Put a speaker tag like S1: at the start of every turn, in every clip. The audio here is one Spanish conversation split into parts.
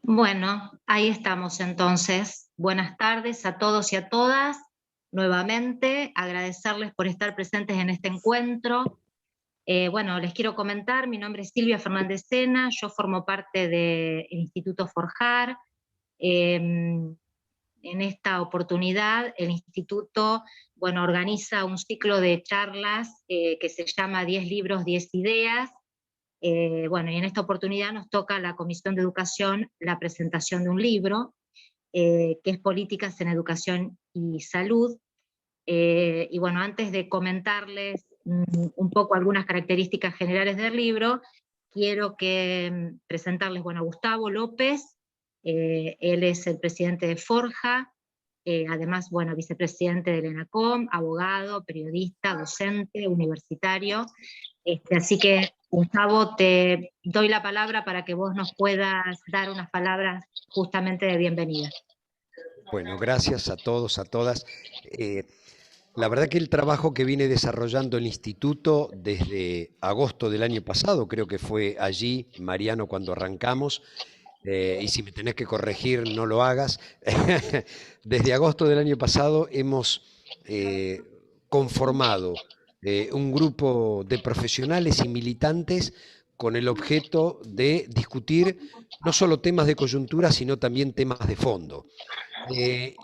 S1: Bueno, ahí estamos entonces. Buenas tardes a todos y a todas. Nuevamente, agradecerles por estar presentes en este encuentro. Bueno, les quiero comentar, mi nombre es Silvia Fernández Sena, yo formo parte del Instituto Forjar. En esta oportunidad, el Instituto, bueno, organiza un ciclo de charlas que se llama 10 libros, 10 ideas. Bueno, y en esta oportunidad nos toca a la Comisión de Educación la presentación de un libro, que es Políticas en Educación y Salud. Y bueno, antes de comentarles un poco algunas características generales del libro, quiero presentarles, bueno, a Gustavo López. Él es el presidente de Forja, además, bueno, vicepresidente del ENACOM, abogado, periodista, docente, universitario. Así que, Gustavo, te doy la palabra para que vos nos puedas dar unas palabras justamente de bienvenida.
S2: Bueno, gracias a todos, a todas. La verdad que el trabajo que viene desarrollando el instituto desde agosto del año pasado, creo que fue allí, Mariano, cuando arrancamos, y si me tenés que corregir, no lo hagas. Desde agosto del año pasado hemos conformado un grupo de profesionales y militantes con el objeto de discutir no solo temas de coyuntura, sino también temas de fondo.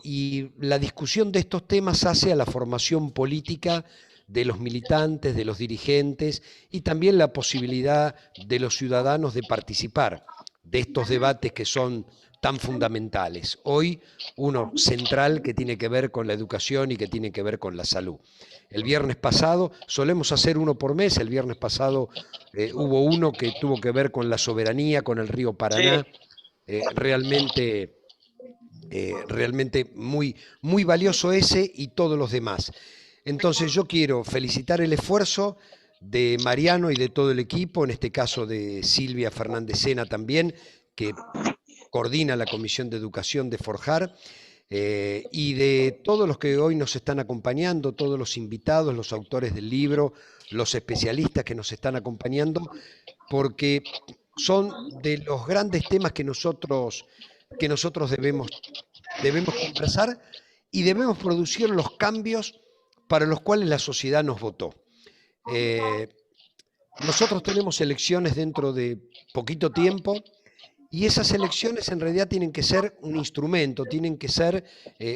S2: Y la discusión de estos temas hace a la formación política de los militantes, de los dirigentes y también la posibilidad de los ciudadanos de participar de estos debates que son tan fundamentales. Hoy uno central que tiene que ver con la educación y que tiene que ver con la salud. El viernes pasado, solemos hacer uno por mes, el viernes pasado hubo uno que tuvo que ver con la soberanía, con el río
S3: Sí,
S2: Paraná, realmente realmente muy, muy valioso ese y todos los demás. Entonces yo quiero felicitar el esfuerzo de Mariano y de todo el equipo, en este caso de Silvia Fernández Sena también, que coordina la Comisión de Educación de Forjar, y de todos los que hoy nos están acompañando, todos los invitados, los autores del libro, los especialistas que nos están acompañando, porque son de los grandes temas que nosotros debemos conversar y debemos producir los cambios para los cuales la sociedad nos votó. Eh, Nosotros tenemos elecciones dentro de poquito tiempo y esas elecciones en realidad tienen que ser un instrumento, tienen que ser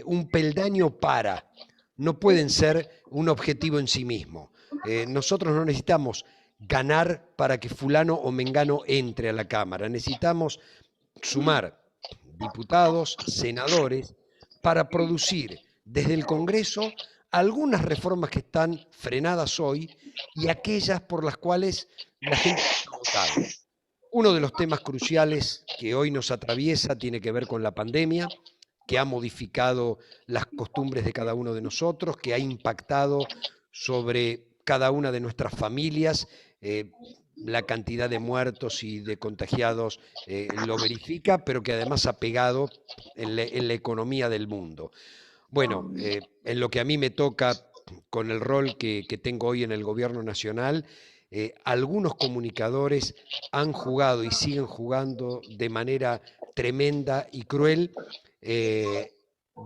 S2: un peldaño para, no pueden ser un objetivo en sí mismo. Nosotros no necesitamos ganar para que fulano o mengano entre a la Cámara, necesitamos sumar diputados, senadores, para producir desde el Congreso algunas reformas que están frenadas hoy y aquellas por las cuales la gente nos ha votado. Uno de los temas cruciales que hoy nos atraviesa tiene que ver con la pandemia, que ha modificado las costumbres de cada uno de nosotros, que ha impactado sobre cada una de nuestras familias. La cantidad de muertos y de contagiados lo verifica, pero que además ha pegado en la economía del mundo. Bueno, en lo que a mí me toca con el rol que tengo hoy en el gobierno nacional, algunos comunicadores han jugado y siguen jugando de manera tremenda y cruel,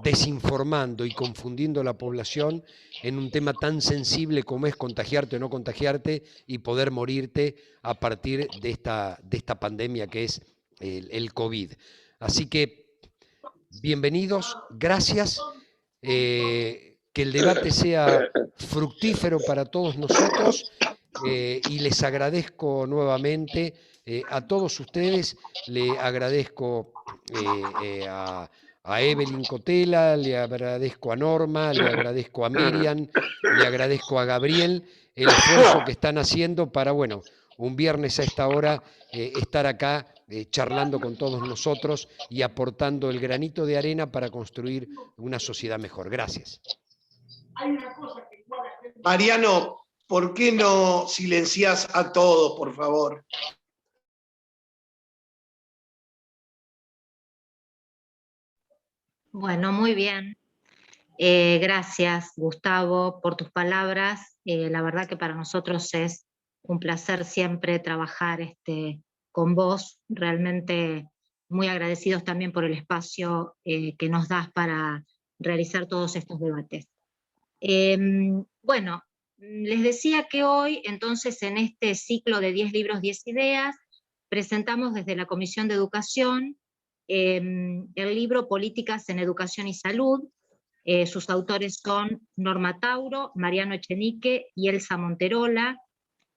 S2: desinformando y confundiendo a la población en un tema tan sensible como es contagiarte o no contagiarte y poder morirte a partir de esta pandemia que es el COVID. Así que bienvenidos, gracias, que el debate sea fructífero para todos nosotros, y les agradezco nuevamente a todos ustedes, le agradezco a Evelyn Cotela, le agradezco a Norma, le agradezco a Miriam, le agradezco a Gabriel el esfuerzo que están haciendo para, bueno, un viernes a esta hora estar acá charlando con todos nosotros y aportando el granito de arena para construir una sociedad mejor. Gracias.
S3: Mariano, ¿por qué no silenciás a todos, por favor?
S1: Bueno, muy bien. Gracias, Gustavo, por tus palabras. La verdad que para nosotros es un placer siempre trabajar con vos. Realmente muy agradecidos también por el espacio que nos das para realizar todos estos debates. Bueno, les decía que hoy, entonces, en este ciclo de 10 libros, 10 ideas, presentamos desde la Comisión de Educación el libro Políticas en Educación y Salud. Sus autores son Norma Tauro, Mariano Echenique y Elsa Monterola,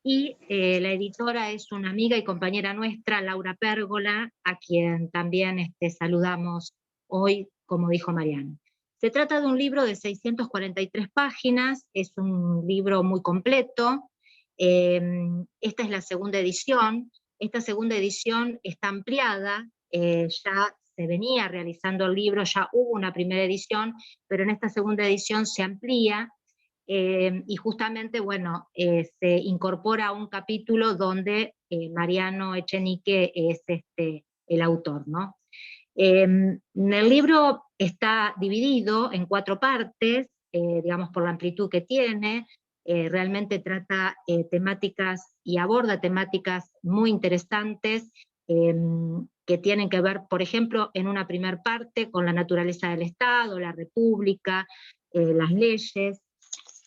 S1: y la editora es una amiga y compañera nuestra, Laura Pérgola, a quien también saludamos hoy, como dijo Mariano. Se trata de un libro de 643 páginas, es un libro muy completo. Esta es la segunda edición. Esta segunda edición está ampliada, ya se venía realizando el libro, ya hubo una primera edición, pero en esta segunda edición se amplía. Y justamente, bueno, se incorpora un capítulo donde Mariano Echenique es el autor, ¿no? El libro está dividido en 4 partes, digamos por la amplitud que tiene, realmente trata temáticas y aborda temáticas muy interesantes que tienen que ver, por ejemplo, en una primera parte con la naturaleza del Estado, la República, las leyes.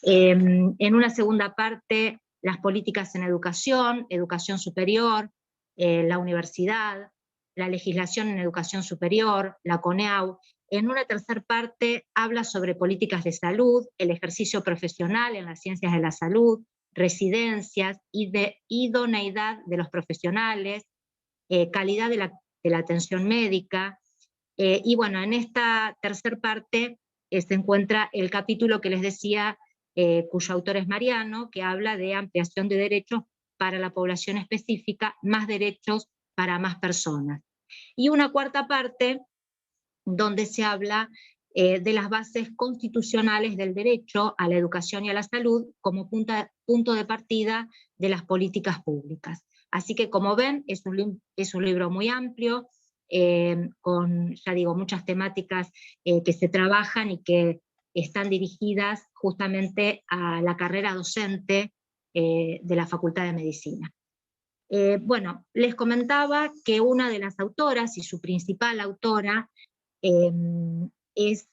S1: En una segunda parte, las políticas en educación, educación superior, la universidad, la legislación en educación superior, la CONEAU. En una tercera parte habla sobre políticas de salud, el ejercicio profesional en las ciencias de la salud, residencias, idoneidad de los profesionales, calidad de la atención médica. Y bueno, en esta tercera parte se encuentra el capítulo que les decía, cuyo autor es Mariano, que habla de ampliación de derechos para la población específica, más derechos para más personas. Y una cuarta parte donde se habla de las bases constitucionales del derecho a la educación y a la salud como punto de partida de las políticas públicas. Así que, como ven, es un libro muy amplio, con, ya digo, muchas temáticas que se trabajan y que están dirigidas justamente a la carrera docente de la Facultad de Medicina. Bueno, les comentaba que una de las autoras, y su principal autora, es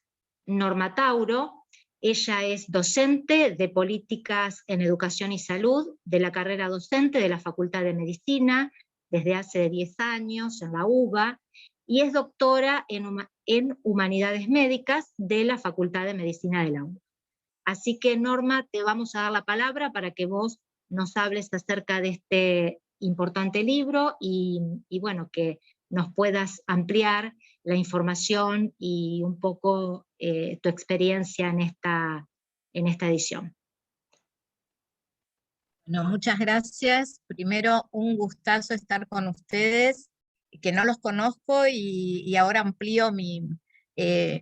S1: Norma Tauro. Ella es docente de políticas en educación y salud de la carrera docente de la Facultad de Medicina desde hace 10 años en la UBA, y es doctora en Humanidades Médicas de la Facultad de Medicina de la UBA. Así que, Norma, te vamos a dar la palabra para que vos nos hables acerca de este importante libro y bueno, que nos puedas ampliar la información y un poco tu experiencia en esta edición.
S4: Bueno, muchas gracias. Primero, un gustazo estar con ustedes, que no los conozco y ahora amplío mi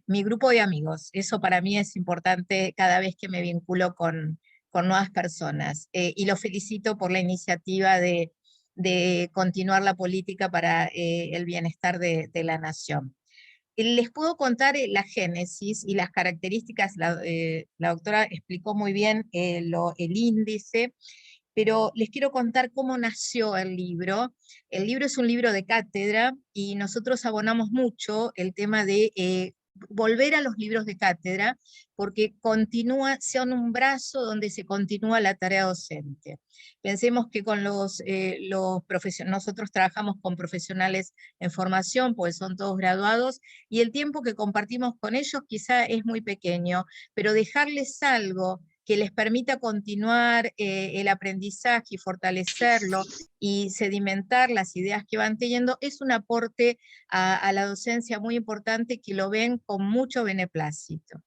S4: grupo de amigos. Eso para mí es importante cada vez que me vinculo con nuevas personas. Y los felicito por la iniciativa de continuar la política para el bienestar de la nación. Les puedo contar la génesis y las características. La doctora explicó muy bien el índice, pero les quiero contar cómo nació el libro. El libro es un libro de cátedra y nosotros abonamos mucho el tema de volver a los libros de cátedra, porque son un brazo donde se continúa la tarea docente. Pensemos que con nosotros trabajamos con profesionales en formación, pues son todos graduados, y el tiempo que compartimos con ellos quizá es muy pequeño, pero dejarles algo que les permita continuar el aprendizaje y fortalecerlo y sedimentar las ideas que van teniendo, es un aporte a la docencia muy importante, que lo ven con mucho beneplácito.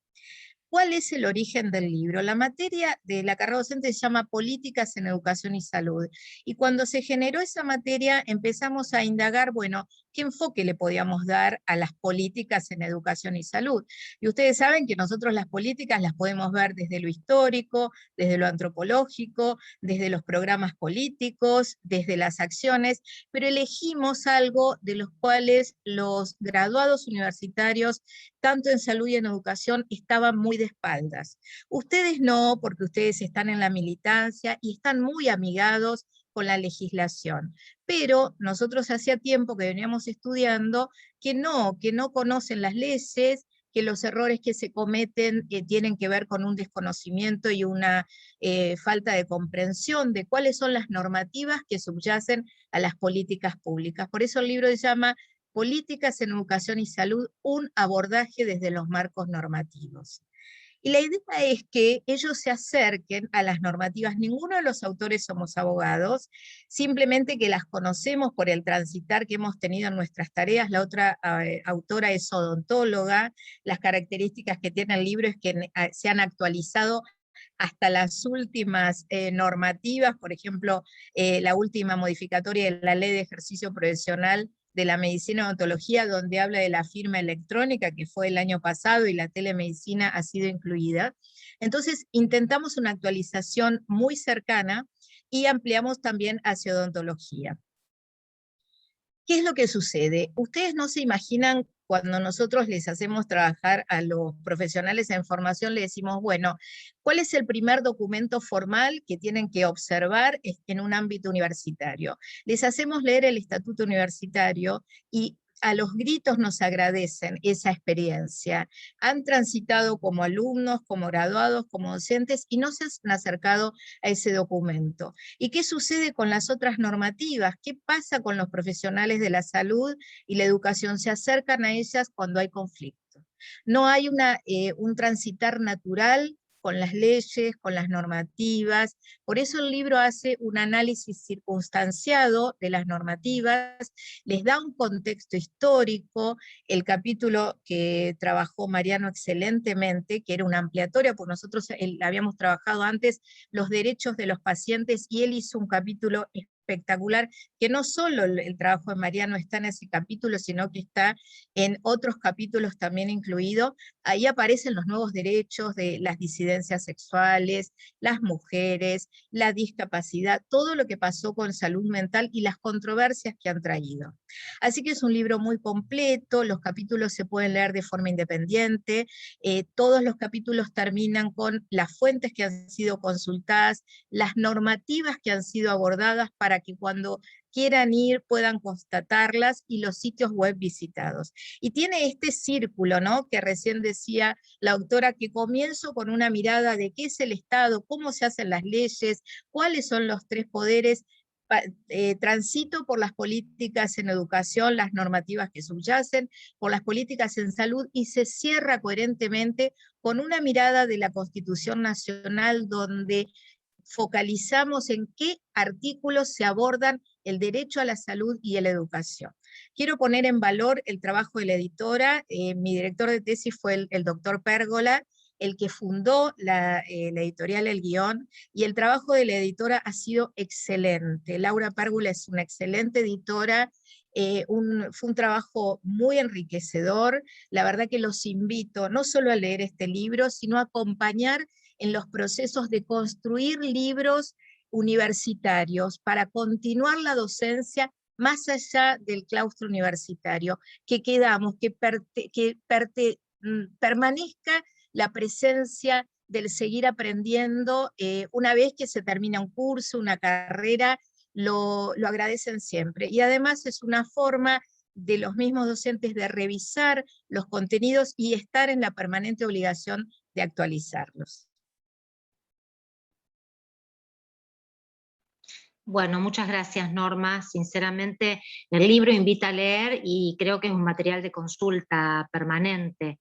S4: ¿Cuál es el origen del libro? La materia de la carrera docente se llama Políticas en Educación y Salud. Y cuando se generó esa materia empezamos a indagar, bueno, ¿qué enfoque le podíamos dar a las políticas en educación y salud? Y ustedes saben que nosotros las políticas las podemos ver desde lo histórico, desde lo antropológico, desde los programas políticos, desde las acciones, pero elegimos algo de los cuales los graduados universitarios, tanto en salud y en educación, estaban muy de espaldas. Ustedes no, porque ustedes están en la militancia y están muy amigados con la legislación. Pero nosotros hacía tiempo que veníamos estudiando que no conocen las leyes, que los errores que se cometen tienen que ver con un desconocimiento y una falta de comprensión de cuáles son las normativas que subyacen a las políticas públicas. Por eso el libro se llama Políticas en Educación y Salud, un abordaje desde los marcos normativos. Y la idea es que ellos se acerquen a las normativas. Ninguno de los autores somos abogados, simplemente que las conocemos por el transitar que hemos tenido en nuestras tareas. La otra autora es odontóloga. Las características que tiene el libro es que se han actualizado hasta las últimas normativas, por ejemplo, la última modificatoria de la Ley de Ejercicio Profesional de la Medicina y Odontología, donde habla de la firma electrónica, que fue el año pasado, y la telemedicina ha sido incluida. Entonces, intentamos una actualización muy cercana y ampliamos también hacia odontología. ¿Qué es lo que sucede? Ustedes no se imaginan cuando nosotros les hacemos trabajar a los profesionales en formación, le decimos, bueno, ¿cuál es el primer documento formal que tienen que observar en un ámbito universitario? Les hacemos leer el estatuto universitario y a los gritos nos agradecen esa experiencia. Han transitado como alumnos, como graduados, como docentes, y no se han acercado a ese documento. ¿Y qué sucede con las otras normativas? ¿Qué pasa con los profesionales de la salud y la educación? Se acercan a ellas cuando hay conflicto. No hay un transitar natural con las leyes, con las normativas. Por eso el libro hace un análisis circunstanciado de las normativas, les da un contexto histórico. El capítulo que trabajó Mariano excelentemente, que era una ampliatoria, porque nosotros habíamos trabajado antes los derechos de los pacientes, y él hizo un capítulo espectacular, que no solo el trabajo de Mariano está en ese capítulo, sino que está en otros capítulos también incluido. Ahí aparecen los nuevos derechos de las disidencias sexuales, las mujeres, la discapacidad, todo lo que pasó con salud mental y las controversias que han traído. Así que es un libro muy completo, los capítulos se pueden leer de forma independiente, todos los capítulos terminan con las fuentes que han sido consultadas, las normativas que han sido abordadas para que cuando quieran ir puedan constatarlas, y los sitios web visitados. Y tiene este círculo, ¿no?, que recién decía la autora, que comienzo con una mirada de qué es el Estado, cómo se hacen las leyes, cuáles son los tres poderes, transito por las políticas en educación, las normativas que subyacen, por las políticas en salud, y se cierra coherentemente con una mirada de la Constitución Nacional, donde focalizamos en qué artículos se abordan el derecho a la salud y a la educación. Quiero poner en valor el trabajo de la editora. Mi director de tesis fue el doctor Pérgola, el que fundó la editorial El Guión, y el trabajo de la editora ha sido excelente. Laura Pérgola es una excelente editora, fue un trabajo muy enriquecedor. La verdad que los invito no solo a leer este libro, sino a acompañar en los procesos de construir libros universitarios para continuar la docencia más allá del claustro universitario, que quedamos, que permanezca la presencia del seguir aprendiendo. Una vez que se termina un curso, una carrera, lo agradecen siempre. Y además es una forma de los mismos docentes de revisar los contenidos y estar en la permanente obligación de actualizarlos.
S1: Bueno, muchas gracias, Norma. Sinceramente, el libro invita a leer y creo que es un material de consulta permanente.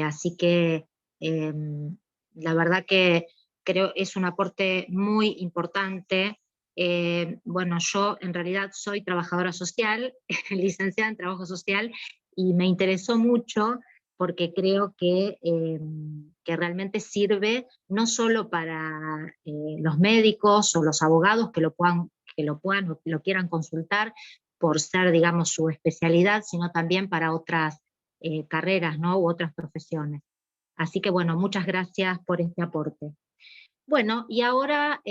S1: Así que la verdad que creo es un aporte muy importante. Bueno, yo en realidad soy trabajadora social, licenciada en trabajo social, y me interesó mucho porque creo que realmente sirve no solo para los médicos o los abogados que lo quieran consultar por ser, digamos, su especialidad, sino también para otras carreras, ¿no?, u otras profesiones. Así que bueno, muchas gracias por este aporte. Bueno, y ahora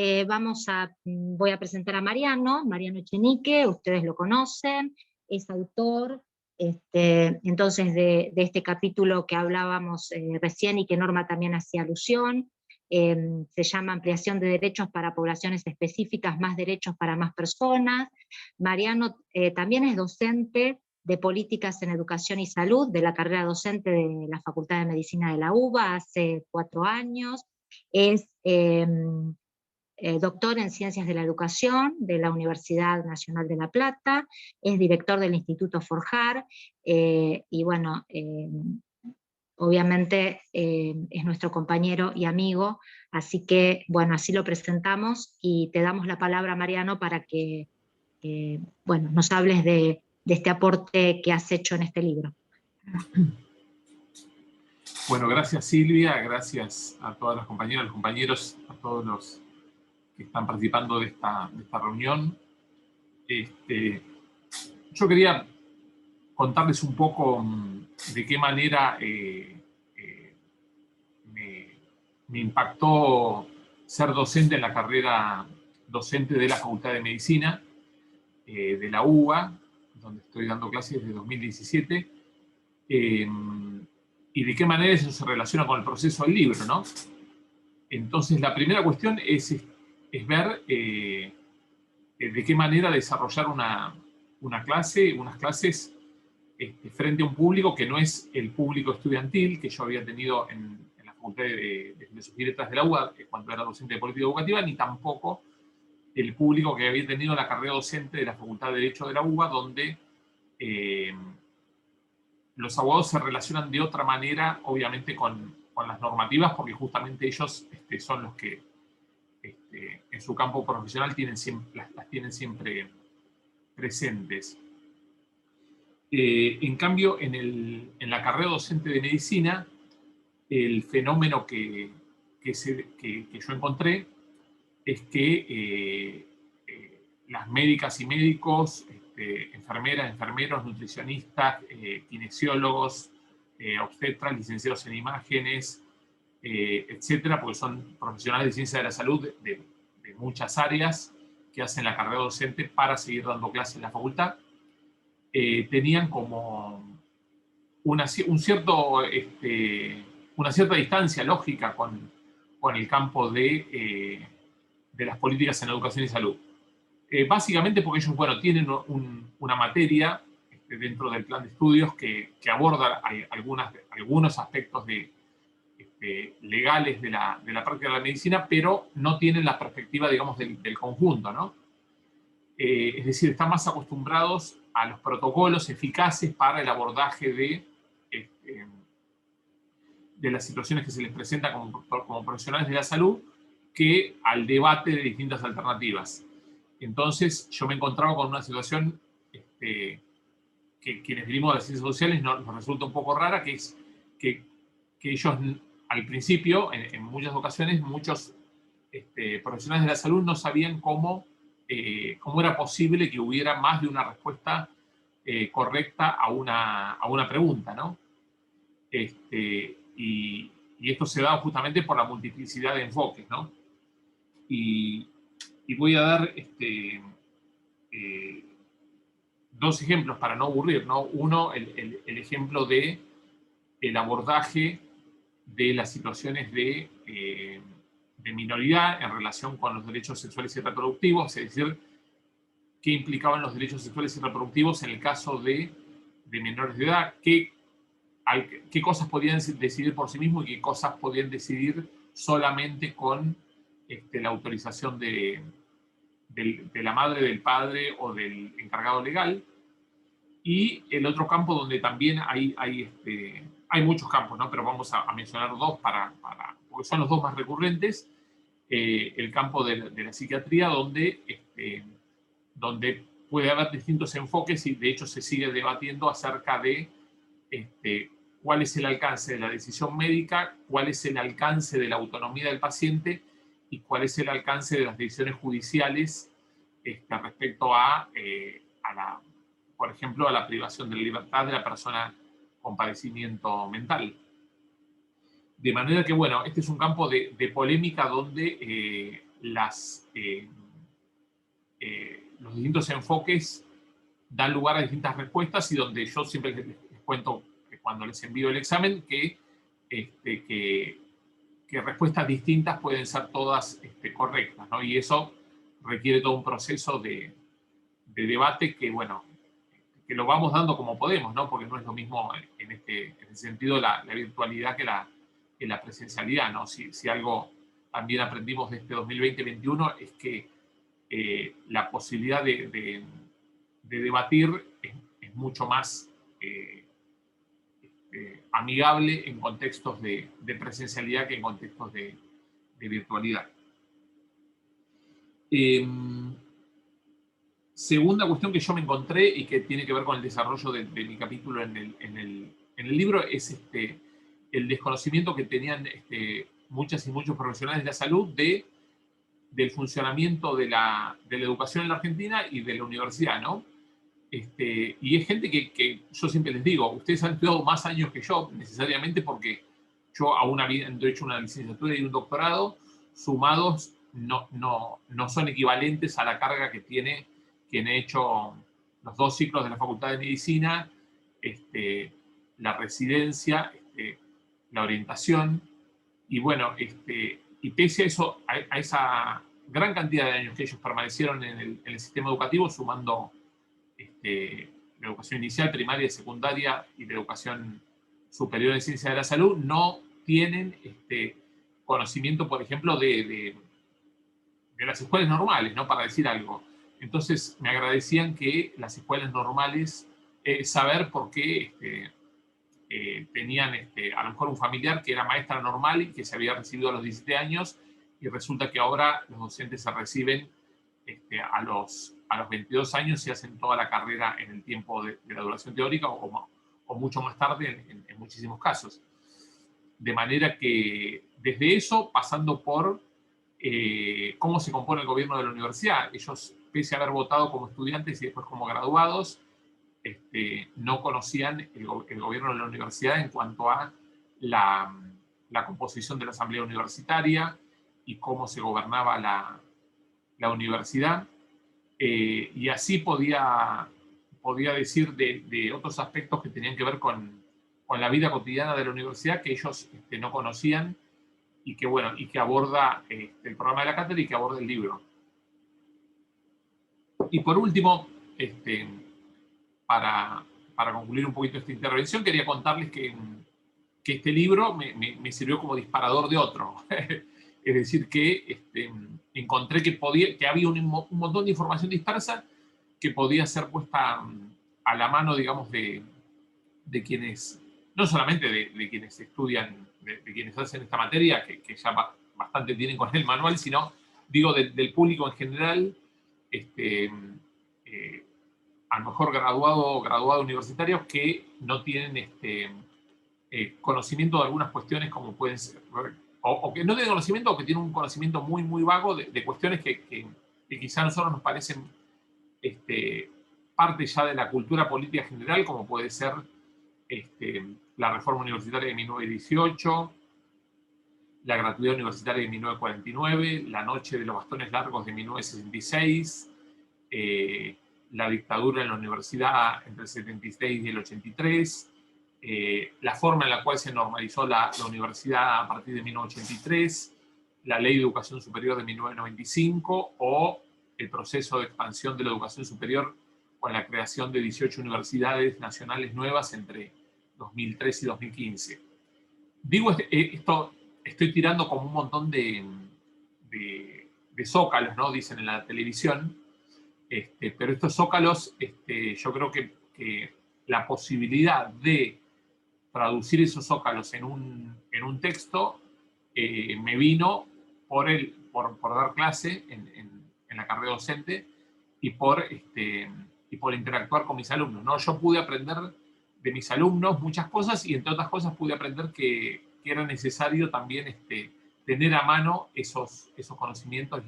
S1: voy a presentar a Mariano Echenique. Ustedes lo conocen, es autor entonces de este capítulo que hablábamos recién y que Norma también hacía alusión. se llama Ampliación de Derechos para Poblaciones Específicas, Más Derechos para Más Personas. Mariano también es docente de Políticas en Educación y Salud, de la carrera docente de la Facultad de Medicina de la UBA hace 4 años. Es doctor en Ciencias de la Educación de la Universidad Nacional de La Plata, es director del Instituto Forjar, y bueno, obviamente es nuestro compañero y amigo, así que bueno, así lo presentamos y te damos la palabra, Mariano, para que bueno, nos hables de este aporte que has hecho en este libro.
S5: Bueno, gracias Silvia, gracias a todas las compañeras, los compañeros, a todos los que están participando de esta reunión. Yo quería contarles un poco de qué manera me impactó ser docente en la carrera docente de la Facultad de Medicina de la UBA, donde estoy dando clases desde 2017, y de qué manera eso se relaciona con el proceso del libro, ¿no? Entonces, la primera cuestión es ver de qué manera desarrollar unas clases frente a un público que no es el público estudiantil que yo había tenido en la Facultad de Filosofía y Letras de la UBA cuando era docente de política educativa, ni tampoco el público que había tenido en la carrera docente de la Facultad de Derecho de la UBA, donde los abogados se relacionan de otra manera, obviamente, con las normativas, porque justamente ellos son los que en su campo profesional las tienen siempre presentes. En cambio, en la carrera docente de medicina, el fenómeno que yo encontré es que las médicas y médicos, enfermeras, enfermeros, nutricionistas, kinesiólogos, obstetras, licenciados en imágenes, etcétera, porque son profesionales de ciencia de la salud de muchas áreas que hacen la carrera docente para seguir dando clases en la facultad, tenían como una cierta distancia lógica con el campo de las políticas en educación y salud. Básicamente porque ellos, bueno, tienen una materia dentro del plan de estudios que aborda algunos aspectos legales de la práctica de la medicina, pero no tienen la perspectiva, digamos, del conjunto, ¿no? Es decir, están más acostumbrados a los protocolos eficaces para el abordaje de las situaciones que se les presentan como profesionales de la salud, que al debate de distintas alternativas. Entonces, yo me encontraba con una situación que quienes venimos de las ciencias sociales nos resulta un poco rara, que es que ellos, al principio, en muchas ocasiones, muchos profesionales de la salud no sabían cómo era posible que hubiera más de una respuesta correcta a una pregunta, ¿no? Y esto se da justamente por la multiplicidad de enfoques, ¿no? Y voy a dar dos ejemplos para no aburrir, ¿no? Uno, el ejemplo de el abordaje de las situaciones de minoridad en relación con los derechos sexuales y reproductivos, es decir, qué implicaban los derechos sexuales y reproductivos en el caso de menores de edad, qué cosas podían decidir por sí mismos y qué cosas podían decidir solamente con la autorización de la madre, del padre o del encargado legal. Y el otro campo donde también hay muchos campos, ¿no? Pero vamos a mencionar dos porque son los dos más recurrentes. El campo de la psiquiatría, donde puede haber distintos enfoques y de hecho se sigue debatiendo acerca de cuál es el alcance de la decisión médica, cuál es el alcance de la autonomía del paciente y cuál es el alcance de las decisiones judiciales respecto por ejemplo, a la privación de la libertad de la persona con padecimiento mental. De manera que, bueno, este es un campo de polémica donde los distintos enfoques dan lugar a distintas respuestas y donde yo siempre les cuento que cuando les envío el examen que respuestas distintas pueden ser todas correctas, ¿no? Y eso requiere todo un proceso de debate que, bueno, que lo vamos dando como podemos, ¿no? Porque no es lo mismo en este sentido la virtualidad que la presencialidad, ¿no? Si algo también aprendimos de este 2020-2021 es que la posibilidad de debatir es mucho más amigable en contextos de presencialidad que en contextos de virtualidad. Segunda cuestión que yo me encontré y que tiene que ver con el desarrollo de mi capítulo en el libro es el desconocimiento que tenían muchas y muchos profesionales de la salud del funcionamiento de la educación en la Argentina y de la universidad, ¿no? Y es gente que yo siempre les digo, ustedes han estudiado más años que yo, necesariamente porque yo aún habiendo hecho una licenciatura y un doctorado, sumados no son equivalentes a la carga que tiene quien ha hecho los 2 ciclos de la Facultad de Medicina, la residencia, la orientación, y bueno, y pese a eso, a esa gran cantidad de años que ellos permanecieron en el sistema educativo, sumando la educación inicial, primaria, secundaria y la educación superior en ciencia de la salud, no tienen conocimiento, por ejemplo, de las escuelas normales, ¿no? Para decir algo. Entonces me agradecían que las escuelas normales, saber por qué tenían a lo mejor un familiar que era maestra normal y que se había recibido a los 17 años, y resulta que ahora los docentes se reciben a los 22 años y hacen toda la carrera en el tiempo de la duración teórica o mucho más tarde en muchísimos casos. De manera que desde eso, pasando por cómo se compone el gobierno de la universidad, ellos, pese a haber votado como estudiantes y después como graduados, no conocían el gobierno de la universidad en cuanto a la composición de la asamblea universitaria y cómo se gobernaba la universidad. Y así podía decir de otros aspectos que tenían que ver con la vida cotidiana de la universidad que ellos no conocían y que, bueno, y que aborda el programa de la cátedra y que aborda el libro. Y por último, para concluir un poquito esta intervención, quería contarles que este libro me sirvió como disparador de otro. Es decir, que encontré que había un montón de información dispersa que podía ser puesta a la mano, digamos, de quienes, no solamente de quienes estudian, de quienes hacen esta materia, que ya bastante tienen con el manual, sino, digo, del público en general, a lo mejor graduado universitarios que no tienen conocimiento de algunas cuestiones como pueden ser, o que no tienen conocimiento o que tienen un conocimiento muy, muy vago de cuestiones que quizá a nosotros nos parecen parte ya de la cultura política general, como puede ser la reforma universitaria de 1918, la gratuidad universitaria de 1949, la noche de los bastones largos de 1966, la dictadura en la universidad entre el 76 y el 83, la forma en la cual se normalizó la universidad a partir de 1983, la Ley de Educación Superior de 1995 o el proceso de expansión de la educación superior con la creación de 18 universidades nacionales nuevas entre 2003 y 2015. Digo esto, estoy tirando como un montón de zócalos, ¿no? Dicen en la televisión, pero estos zócalos, yo creo que la posibilidad de traducir esos zócalos en un texto me vino por dar clase en la carrera docente y por interactuar con mis alumnos, ¿no? Yo pude aprender de mis alumnos muchas cosas y entre otras cosas pude aprender que era necesario también tener a mano esos conocimientos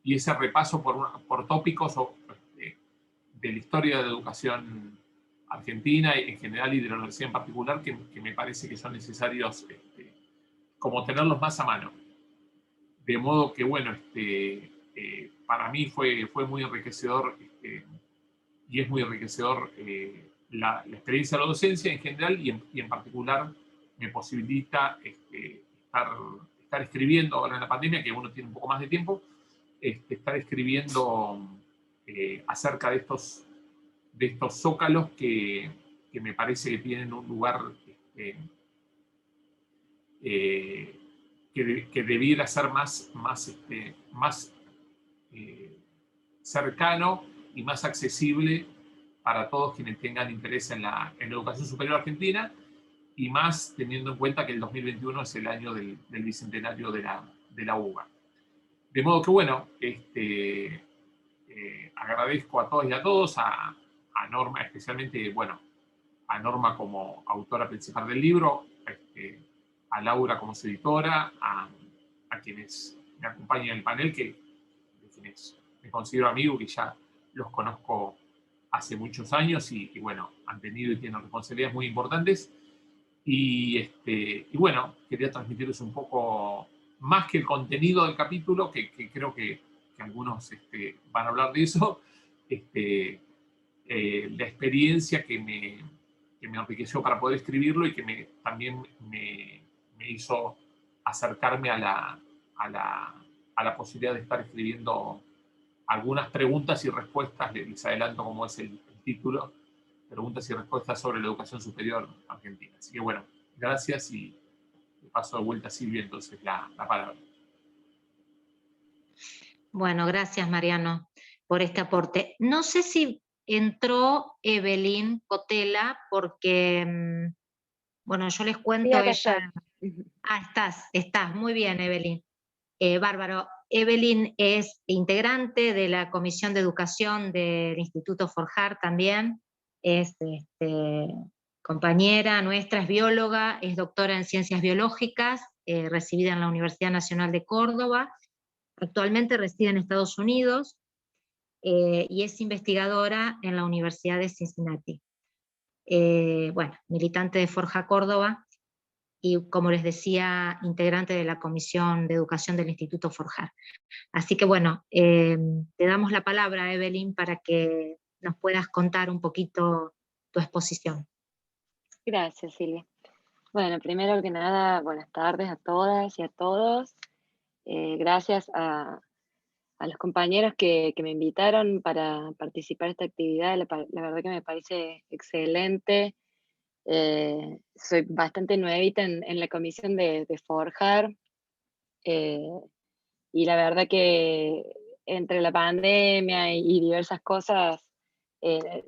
S5: y ese repaso por tópicos de la historia de la educación argentina en general y de la universidad en particular, que me parece que son necesarios como tenerlos más a mano. De modo que, bueno, para mí fue muy enriquecedor y es muy enriquecedor la experiencia de la docencia en general y en particular me posibilita estar escribiendo ahora en la pandemia, que uno tiene un poco más de tiempo, estar escribiendo acerca de estos zócalos que me parece que tienen un lugar que debiera ser más cercano y más accesible para todos quienes tengan interés en la educación superior argentina, y más teniendo en cuenta que el 2021 es el año del bicentenario de la UBA. De modo que, bueno, agradezco a todos y a todos, a Norma especialmente, bueno, a Norma como autora principal del libro, a Laura como su editora, a quienes me acompañan en el panel, de quienes me considero amigo, que ya los conozco hace muchos años y bueno, han tenido y tienen responsabilidades muy importantes. Y bueno, quería transmitirles un poco más que el contenido del capítulo, que creo que algunos van a hablar de eso, la experiencia que me enriqueció para poder escribirlo y que también me hizo acercarme a la posibilidad de estar escribiendo algunas preguntas y respuestas. Les adelanto cómo es el título: preguntas y respuestas sobre la educación superior argentina. Así que bueno, gracias, y paso de vuelta a Silvia entonces la palabra.
S1: Bueno, gracias Mariano por este aporte. No sé si entró Evelyn Cotela, porque, bueno, yo les cuento,
S6: acá
S1: ella... estás, muy bien Evelyn. Bárbaro. Evelyn es integrante de la Comisión de Educación del Instituto Forjar también, es compañera nuestra, es bióloga, es doctora en Ciencias Biológicas, recibida en la Universidad Nacional de Córdoba, actualmente reside en Estados Unidos y es investigadora en la Universidad de Cincinnati. Bueno, militante de Forja Córdoba, y como les decía, integrante de la Comisión de Educación del Instituto Forjar. Así que bueno, te damos la palabra, Evelyn, para que nos puedas contar un poquito tu exposición.
S6: Gracias, Silvia. Bueno, primero que nada, buenas tardes a todas y a todos. Gracias a los compañeros que me invitaron para participar de esta actividad. La verdad que me parece excelente. Soy bastante nuevita en la comisión de Forjar, y la verdad que entre la pandemia y diversas cosas,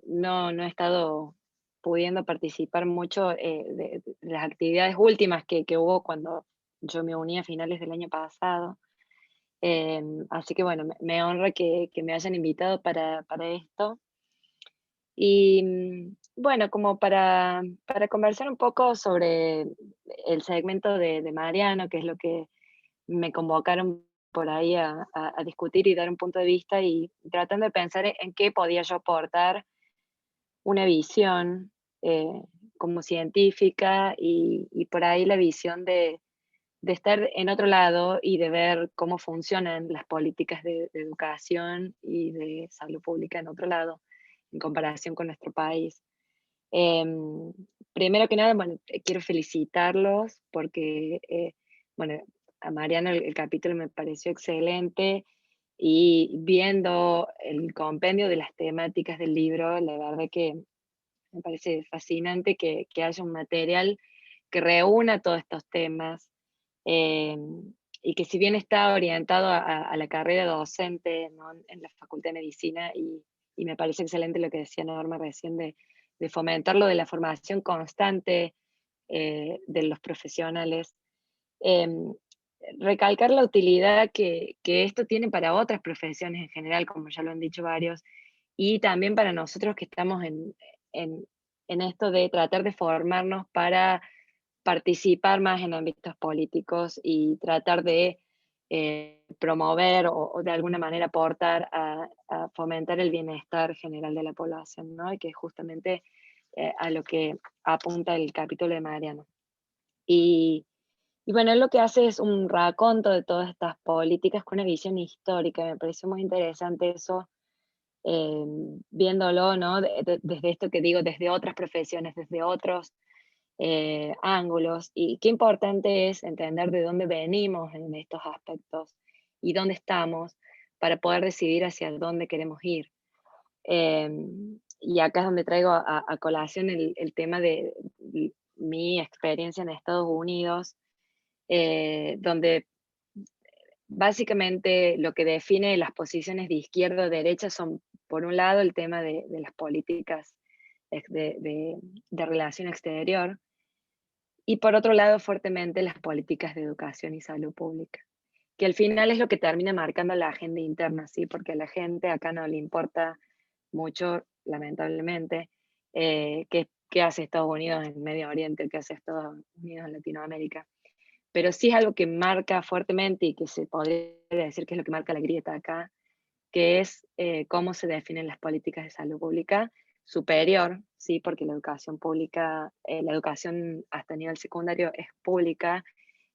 S6: no he estado pudiendo participar mucho de las actividades últimas que hubo cuando yo me uní a finales del año pasado. Así que bueno, me honra que me hayan invitado para esto. Y bueno, como para conversar un poco sobre el segmento de Mariano, que es lo que me convocaron por ahí a discutir y dar un punto de vista, y tratando de pensar en qué podía yo aportar una visión como científica, y por ahí la visión de estar en otro lado y de ver cómo funcionan las políticas de educación y de salud pública en otro lado, en comparación con nuestro país. Primero que nada, bueno, quiero felicitarlos porque, bueno, a Mariano el capítulo me pareció excelente, y viendo el compendio de las temáticas del libro, la verdad que me parece fascinante que haya un material que reúna todos estos temas, y que si bien está orientado a la carrera docente, ¿no?, en la Facultad de Medicina, y me parece excelente lo que decía Norma recién de fomentarlo de la formación constante de los profesionales, em, recalcar la utilidad que esto tiene para otras profesiones en general, como ya lo han dicho varios, y también para nosotros que estamos en esto de tratar de formarnos para participar más en ámbitos políticos y tratar de promover o de alguna manera aportar a fomentar el bienestar general de la población, ¿no? Y que es justamente a lo que apunta el capítulo de Mariano. Y bueno, él lo que hace es un raconto de todas estas políticas con una visión histórica. Me pareció muy interesante eso, viéndolo, ¿no? Desde esto que digo, desde otras profesiones, desde otros ángulos, y qué importante es entender de dónde venimos en estos aspectos y dónde estamos para poder decidir hacia dónde queremos ir. Y acá es donde traigo a colación el tema de mi experiencia en Estados Unidos, donde básicamente lo que define las posiciones de izquierda o derecha son, por un lado, el tema de las políticas de relación exterior, y por otro lado, fuertemente las políticas de educación y salud pública, que al final es lo que termina marcando la agenda interna, ¿sí? Porque a la gente acá no le importa mucho, lamentablemente, qué hace Estados Unidos en Medio Oriente, qué hace Estados Unidos en Latinoamérica. Pero sí es algo que marca fuertemente y que se podría decir que es lo que marca la grieta acá, que es cómo se definen las políticas de salud pública superior, ¿sí? Porque la educación pública, la educación hasta nivel secundario es pública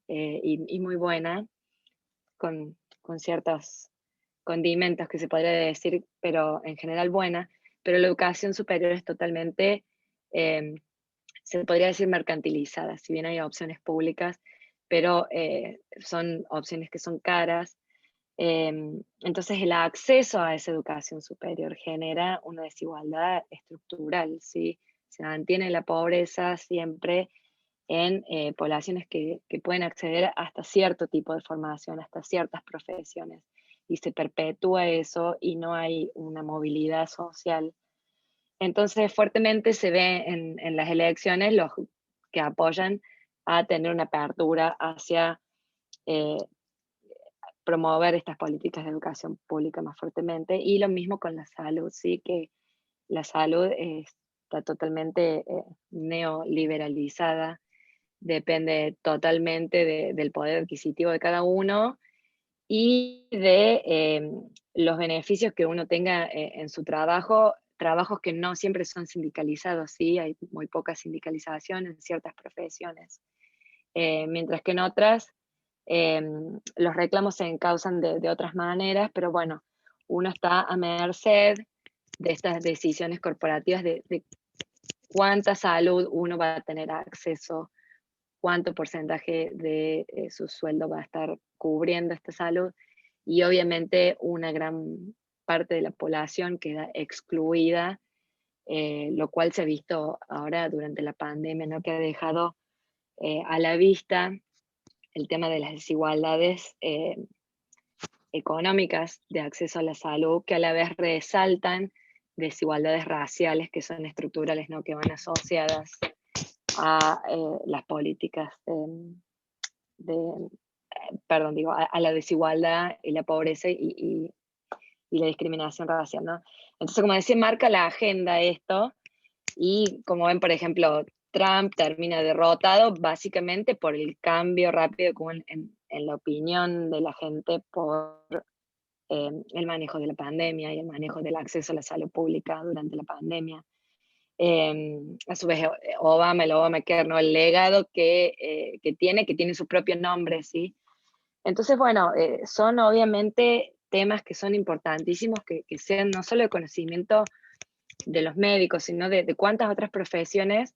S6: y muy buena, con ciertos condimentos que se podría decir, pero en general buena, pero la educación superior es totalmente, se podría decir, mercantilizada, si bien hay opciones públicas, pero son opciones que son caras. Entonces el acceso a esa educación superior genera una desigualdad estructural, ¿sí? Se mantiene la pobreza siempre en poblaciones que pueden acceder hasta cierto tipo de formación, hasta ciertas profesiones, y se perpetúa eso y no hay una movilidad social. Entonces fuertemente se ve en las elecciones los que apoyan a tener una apertura hacia eh, promover estas políticas de educación pública más fuertemente, y lo mismo con la salud, ¿sí? Que la salud está totalmente neoliberalizada, depende totalmente del poder adquisitivo de cada uno y de los beneficios que uno tenga en su trabajo, trabajos que no siempre son sindicalizados, ¿sí? Hay muy poca sindicalización en ciertas profesiones, mientras que en otras los reclamos se encausan de otras maneras, pero bueno, uno está a merced de estas decisiones corporativas de cuánta salud uno va a tener acceso, cuánto porcentaje de su sueldo va a estar cubriendo esta salud, y obviamente una gran parte de la población queda excluida, lo cual se ha visto ahora durante la pandemia, ¿no? Que ha dejado a la vista el tema de las desigualdades económicas de acceso a la salud, que a la vez resaltan desigualdades raciales que son estructurales, ¿no? Que van asociadas a las políticas perdón, digo, a la desigualdad y la pobreza y la discriminación racial, ¿no? Entonces, como decía, marca la agenda esto, y como ven, por ejemplo, Trump termina derrotado básicamente por el cambio rápido que hubo en la opinión de la gente por el manejo de la pandemia y el manejo del acceso a la salud pública durante la pandemia. A su vez, Obama, el Obamacare, ¿no? El legado que tiene su propio nombre, ¿sí? Entonces, bueno, son obviamente temas que son importantísimos, que sean no solo de conocimiento de los médicos, sino de cuántas otras profesiones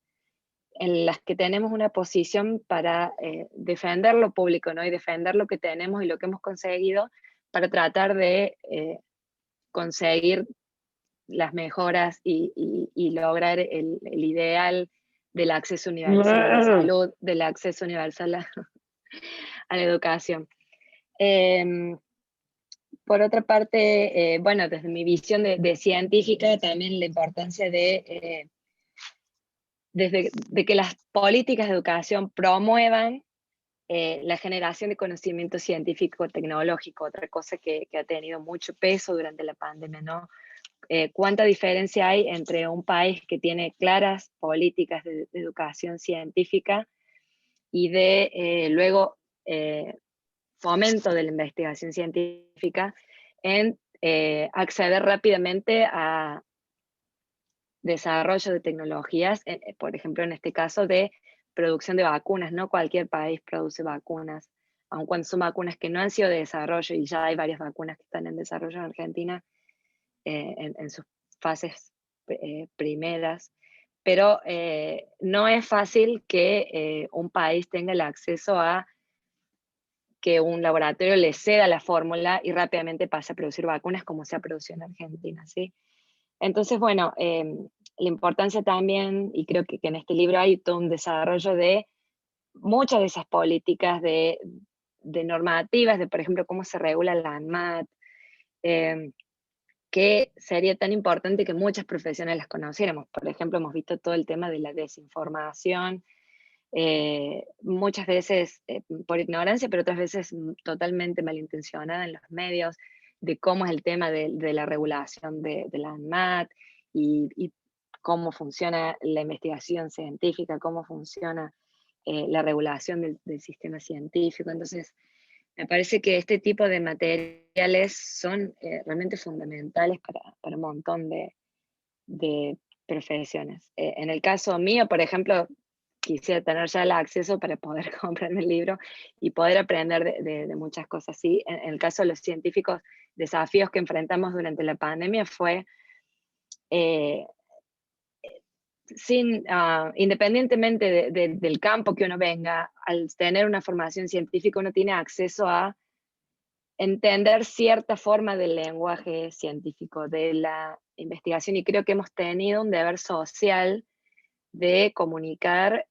S6: en las que tenemos una posición para defender lo público, ¿no? Y defender lo que tenemos y lo que hemos conseguido para tratar de conseguir las mejoras y lograr el ideal del acceso universal a la salud, del acceso universal a la educación. Por otra parte, bueno, desde mi visión de científica, también la importancia de que las políticas de educación promuevan la generación de conocimiento científico tecnológico, otra cosa que ha tenido mucho peso durante la pandemia, ¿no? Cuánta diferencia hay entre un país que tiene claras políticas de educación científica y de luego fomento de la investigación científica en acceder rápidamente a desarrollo de tecnologías, por ejemplo, en este caso de producción de vacunas. No cualquier país produce vacunas, aun cuando son vacunas que no han sido de desarrollo, y ya hay varias vacunas que están en desarrollo en Argentina en sus fases primeras, pero no es fácil que un país tenga el acceso a que un laboratorio le ceda la fórmula y rápidamente pase a producir vacunas como se ha producido en Argentina, ¿sí? Entonces, bueno, la importancia también, y creo que en este libro hay todo un desarrollo de muchas de esas políticas de normativas, de por ejemplo cómo se regula la ANMAT, que sería tan importante que muchas profesiones las conociéramos. Por ejemplo, hemos visto todo el tema de la desinformación, muchas veces por ignorancia, pero otras veces totalmente malintencionada en los medios, de cómo es el tema de la regulación de la ANMAT y cómo funciona la investigación científica, cómo funciona la regulación del sistema científico. Entonces, me parece que este tipo de materiales son realmente fundamentales para un montón de profesiones. En el caso mío, por ejemplo, quisiera tener ya el acceso para poder comprarme el libro y poder aprender de muchas cosas. ¿Sí? En el caso de los científicos, desafíos que enfrentamos durante la pandemia fue, independientemente del campo que uno venga, al tener una formación científica uno tiene acceso a entender cierta forma del lenguaje científico, de la investigación, y creo que hemos tenido un deber social de comunicar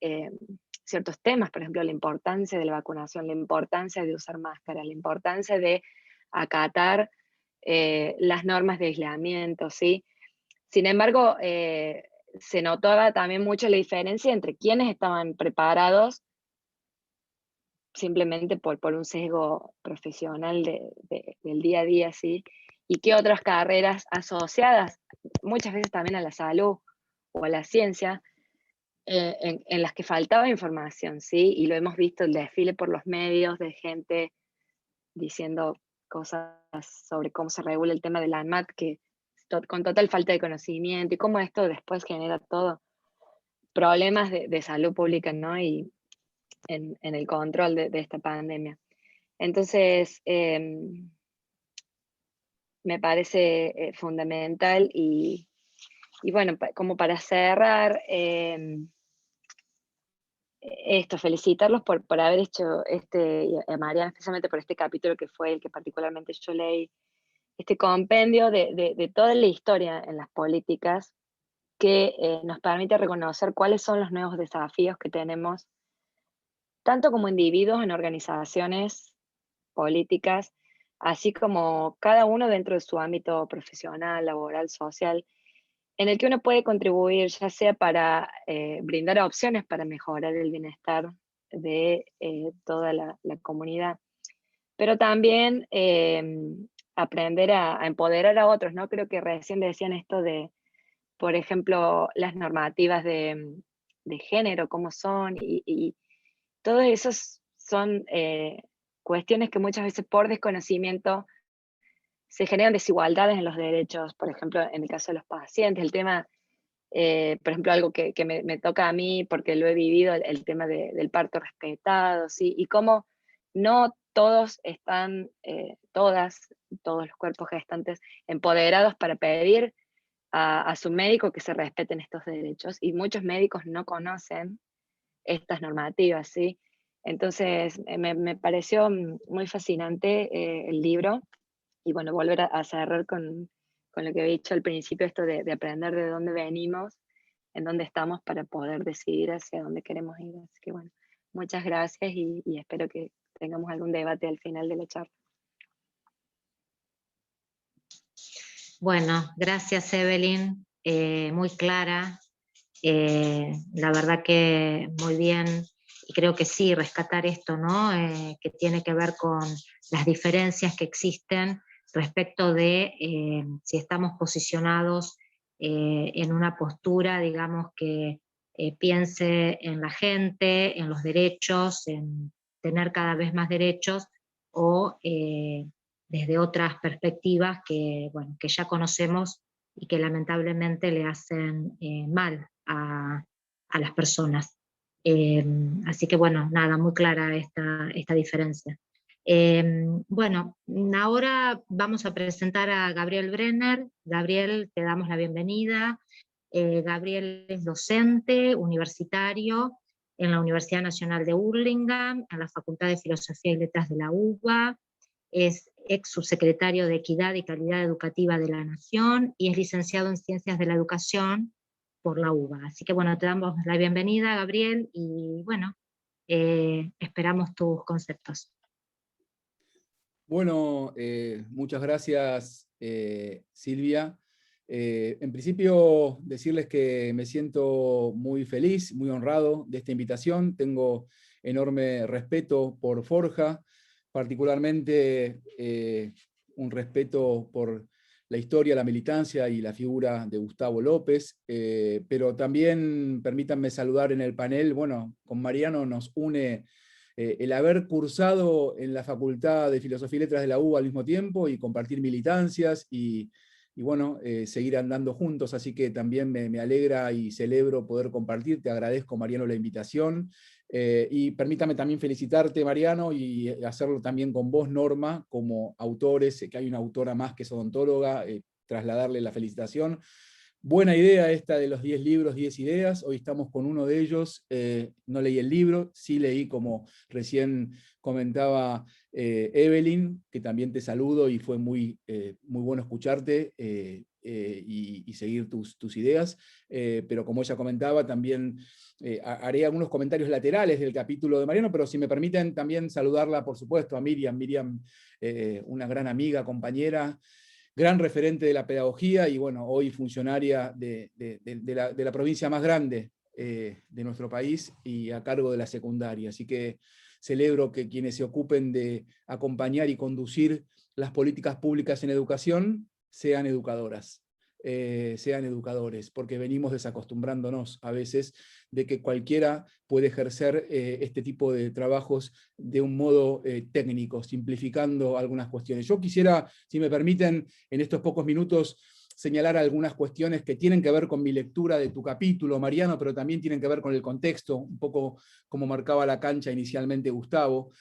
S6: ciertos temas, por ejemplo, la importancia de la vacunación, la importancia de usar máscara, la importancia de acatar las normas de aislamiento, ¿sí? Sin embargo, se notaba también mucho la diferencia entre quienes estaban preparados simplemente por un sesgo profesional del día a día, ¿sí? Y qué otras carreras asociadas, muchas veces también a la salud o a la ciencia, en las que faltaba información, ¿sí? Y lo hemos visto, el desfile por los medios de gente diciendo cosas sobre cómo se regula el tema de la ANMAT, que con total falta de conocimiento, y cómo esto después genera todo problemas de salud pública, ¿no? Y en el control de esta pandemia. Entonces, me parece fundamental y bueno, como para cerrar, esto, felicitarlos por haber hecho y a Mariana especialmente por este capítulo que fue el que particularmente yo leí, este compendio de toda la historia en las políticas que nos permite reconocer cuáles son los nuevos desafíos que tenemos, tanto como individuos en organizaciones políticas, así como cada uno dentro de su ámbito profesional, laboral, social, en el que uno puede contribuir, ya sea para brindar opciones para mejorar el bienestar de toda la comunidad, pero también aprender a empoderar a otros, ¿no? Creo que recién decían esto de, por ejemplo, las normativas de género, cómo son, y todos esos son cuestiones que muchas veces por desconocimiento se generan desigualdades en los derechos, por ejemplo, en el caso de los pacientes, el tema, por ejemplo, algo que me toca a mí porque lo he vivido, el tema del parto respetado, ¿sí? Y cómo no todos están, todos los cuerpos gestantes empoderados para pedir a su médico que se respeten estos derechos, y muchos médicos no conocen estas normativas, ¿sí? Entonces, me pareció muy fascinante el libro, y bueno, volver a cerrar con lo que había dicho al principio, esto de aprender de dónde venimos, en dónde estamos para poder decidir hacia dónde queremos ir. Así que bueno, muchas gracias y espero que tengamos algún debate al final de la charla.
S1: Bueno, gracias Evelyn, muy clara, la verdad que muy bien, y creo que sí, rescatar esto, ¿no? Que tiene que ver con las diferencias que existen respecto de si estamos posicionados en una postura, digamos, que piense en la gente, en los derechos, en tener cada vez más derechos, o desde otras perspectivas que, bueno, que ya conocemos y que lamentablemente le hacen mal a las personas. Así que bueno, nada, muy clara esta diferencia. Bueno, ahora vamos a presentar a Gabriel Brenner. Gabriel, te damos la bienvenida. Gabriel es docente universitario en la Universidad Nacional de Hurlingham, en la Facultad de Filosofía y Letras de la UBA, es ex subsecretario de Equidad y Calidad Educativa de la Nación y es licenciado en Ciencias de la Educación por la UBA. Así que bueno, te damos la bienvenida, Gabriel, y bueno, esperamos tus conceptos.
S7: Bueno, muchas gracias, Silvia. En principio, decirles que me siento muy feliz, muy honrado de esta invitación. Tengo enorme respeto por Forja, particularmente un respeto por la historia, la militancia y la figura de Gustavo López, pero también permítanme saludar en el panel. Bueno, con Mariano nos une el haber cursado en la Facultad de Filosofía y Letras de la UBA al mismo tiempo y compartir militancias y bueno, seguir andando juntos, así que también me alegra y celebro poder compartir. Te agradezco, Mariano, la invitación. Y permítame también felicitarte, Mariano, y hacerlo también con vos, Norma, como autores, que hay una autora más que es odontóloga, trasladarle la felicitación. Buena idea esta de los 10 libros, 10 ideas. Hoy estamos con uno de ellos. No leí el libro, sí leí, como recién comentaba Evelyn, que también te saludo y fue muy bueno escucharte y seguir tus ideas. Pero como ella comentaba, también haré algunos comentarios laterales del capítulo de Mariano, pero si me permiten también saludarla, por supuesto, a Miriam. Miriam, una gran amiga, compañera, gran referente de la pedagogía y bueno, hoy funcionaria de la provincia más grande de nuestro país y a cargo de la secundaria. Así que celebro que quienes se ocupen de acompañar y conducir las políticas públicas en educación sean educadoras, sean educadores, porque venimos desacostumbrándonos a veces de que cualquiera puede ejercer este tipo de trabajos de un modo técnico, simplificando algunas cuestiones. Yo quisiera, si me permiten, en estos pocos minutos, señalar algunas cuestiones que tienen que ver con mi lectura de tu capítulo, Mariano, pero también tienen que ver con el contexto, un poco como marcaba la cancha inicialmente Gustavo,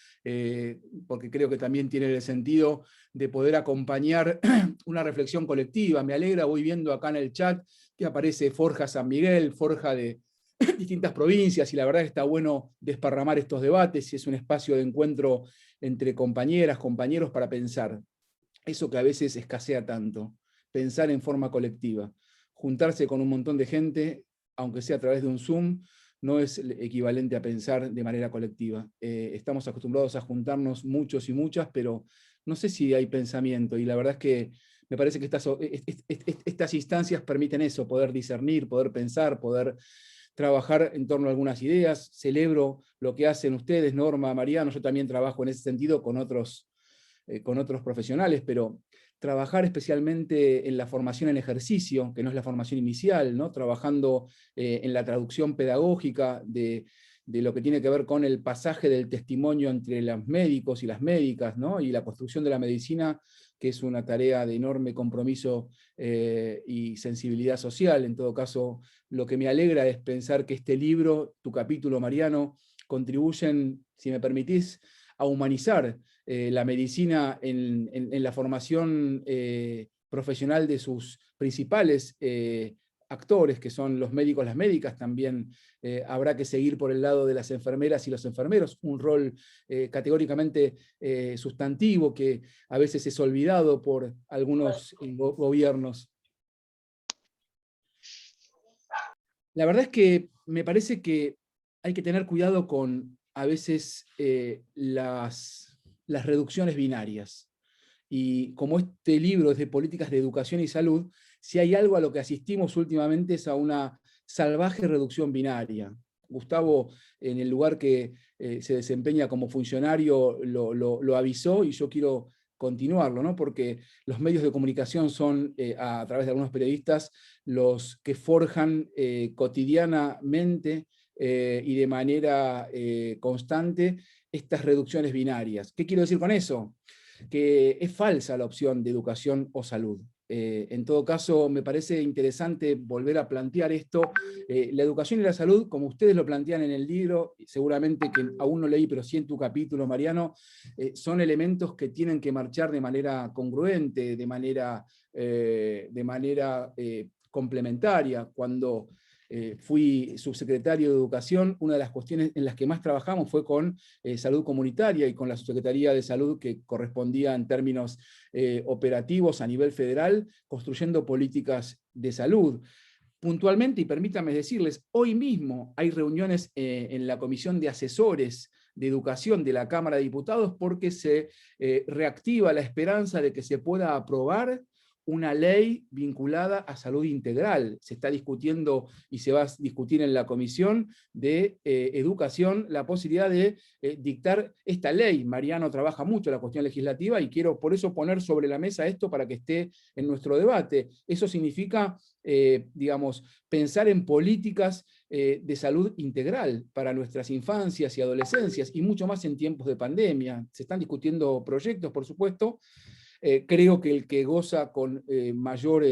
S7: porque creo que también tiene el sentido de poder acompañar una reflexión colectiva. Me alegra, voy viendo acá en el chat que aparece Forja San Miguel, Forja de distintas provincias, y la verdad que está bueno desparramar estos debates, y es un espacio de encuentro entre compañeras, compañeros para pensar. Eso que a veces escasea tanto, pensar en forma colectiva. Juntarse con un montón de gente, aunque sea a través de un Zoom, no es equivalente a pensar de manera colectiva. Estamos acostumbrados a juntarnos muchos y muchas, pero no sé si hay pensamiento, y la verdad es que me parece que estas instancias permiten eso, poder discernir, poder pensar, poder trabajar en torno a algunas ideas. Celebro lo que hacen ustedes, Norma, Mariano. Yo también trabajo en ese sentido con otros profesionales, pero trabajar especialmente en la formación en ejercicio, que no es la formación inicial, ¿no? Trabajando en la traducción pedagógica de lo que tiene que ver con el pasaje del testimonio entre los médicos y las médicas, ¿no? Y la construcción de la medicina, que es una tarea de enorme compromiso y sensibilidad social. En todo caso, lo que me alegra es pensar que este libro, tu capítulo, Mariano, contribuyen, si me permitís, a humanizar la medicina en la formación profesional de sus principales actores, que son los médicos, las médicas. También habrá que seguir por el lado de las enfermeras y los enfermeros, un rol categóricamente sustantivo que a veces es olvidado por algunos gobiernos. La verdad es que me parece que hay que tener cuidado con a veces las reducciones binarias. Y como este libro es de políticas de educación y salud, si hay algo a lo que asistimos últimamente es a una salvaje reducción binaria. Gustavo, en el lugar que se desempeña como funcionario, lo avisó, y yo quiero continuarlo, ¿no? Porque los medios de comunicación son, a través de algunos periodistas, los que forjan cotidianamente y de manera constante estas reducciones binarias. ¿Qué quiero decir con eso? Que es falsa la opción de educación o salud. En todo caso, me parece interesante volver a plantear esto. La educación y la salud, como ustedes lo plantean en el libro, seguramente que aún no leí, pero sí en tu capítulo, Mariano, son elementos que tienen que marchar de manera congruente, de manera complementaria. Cuando fui subsecretario de Educación, una de las cuestiones en las que más trabajamos fue con salud comunitaria y con la Subsecretaría de Salud, que correspondía en términos operativos a nivel federal, construyendo políticas de salud. Puntualmente, y permítanme decirles, hoy mismo hay reuniones en la Comisión de Asesores de Educación de la Cámara de Diputados, porque se reactiva la esperanza de que se pueda aprobar una ley vinculada a salud integral. Se está discutiendo y se va a discutir en la Comisión de Educación la posibilidad de dictar esta ley. Mariano trabaja mucho en la cuestión legislativa y quiero por eso poner sobre la mesa esto para que esté en nuestro debate. Eso significa, digamos, pensar en políticas de salud integral para nuestras infancias y adolescencias, y mucho más en tiempos de pandemia. Se están discutiendo proyectos, por supuesto. Creo que el que goza con mayor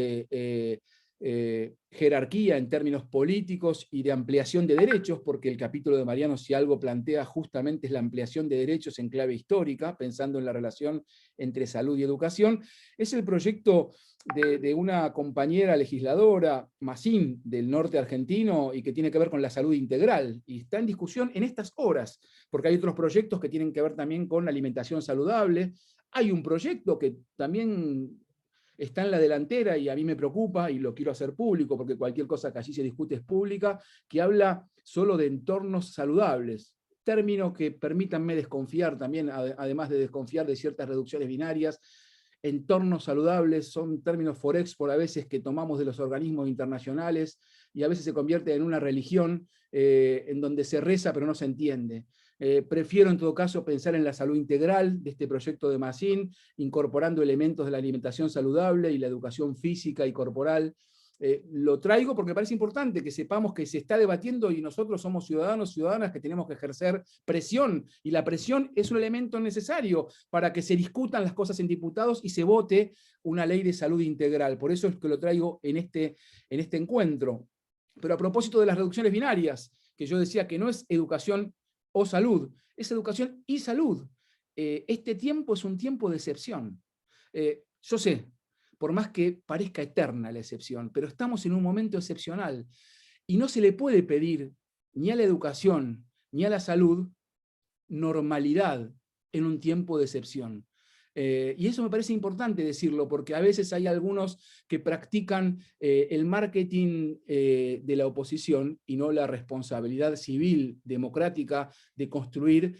S7: jerarquía en términos políticos y de ampliación de derechos, porque el capítulo de Mariano, si algo plantea justamente, es la ampliación de derechos en clave histórica, pensando en la relación entre salud y educación, es el proyecto de una compañera legisladora, Massín, del norte argentino, y que tiene que ver con la salud integral, y está en discusión en estas horas, porque hay otros proyectos que tienen que ver también con la alimentación saludable. Hay un proyecto que también está en la delantera y a mí me preocupa, y lo quiero hacer público, porque cualquier cosa que allí se discute es pública, que habla solo de entornos saludables, término que, permítanme desconfiar también, además de desconfiar de ciertas reducciones binarias. Entornos saludables son términos forex a veces que tomamos de los organismos internacionales, y a veces se convierte en una religión en donde se reza pero no se entiende. Prefiero en todo caso pensar en la salud integral de este proyecto de Massín, incorporando elementos de la alimentación saludable y la educación física y corporal. Lo traigo porque me parece importante que sepamos que se está debatiendo y nosotros somos ciudadanos, ciudadanas que tenemos que ejercer presión, y la presión es un elemento necesario para que se discutan las cosas en diputados y se vote una ley de salud integral. Por eso es que lo traigo en este encuentro. Pero a propósito de las reducciones binarias, que yo decía que no es educación o salud, es educación y salud. Este tiempo es un tiempo de excepción. Yo sé, por más que parezca eterna la excepción, pero estamos en un momento excepcional, y no se le puede pedir ni a la educación ni a la salud normalidad en un tiempo de excepción. Y eso me parece importante decirlo, porque a veces hay algunos que practican el marketing de la oposición y no la responsabilidad civil, democrática, de construir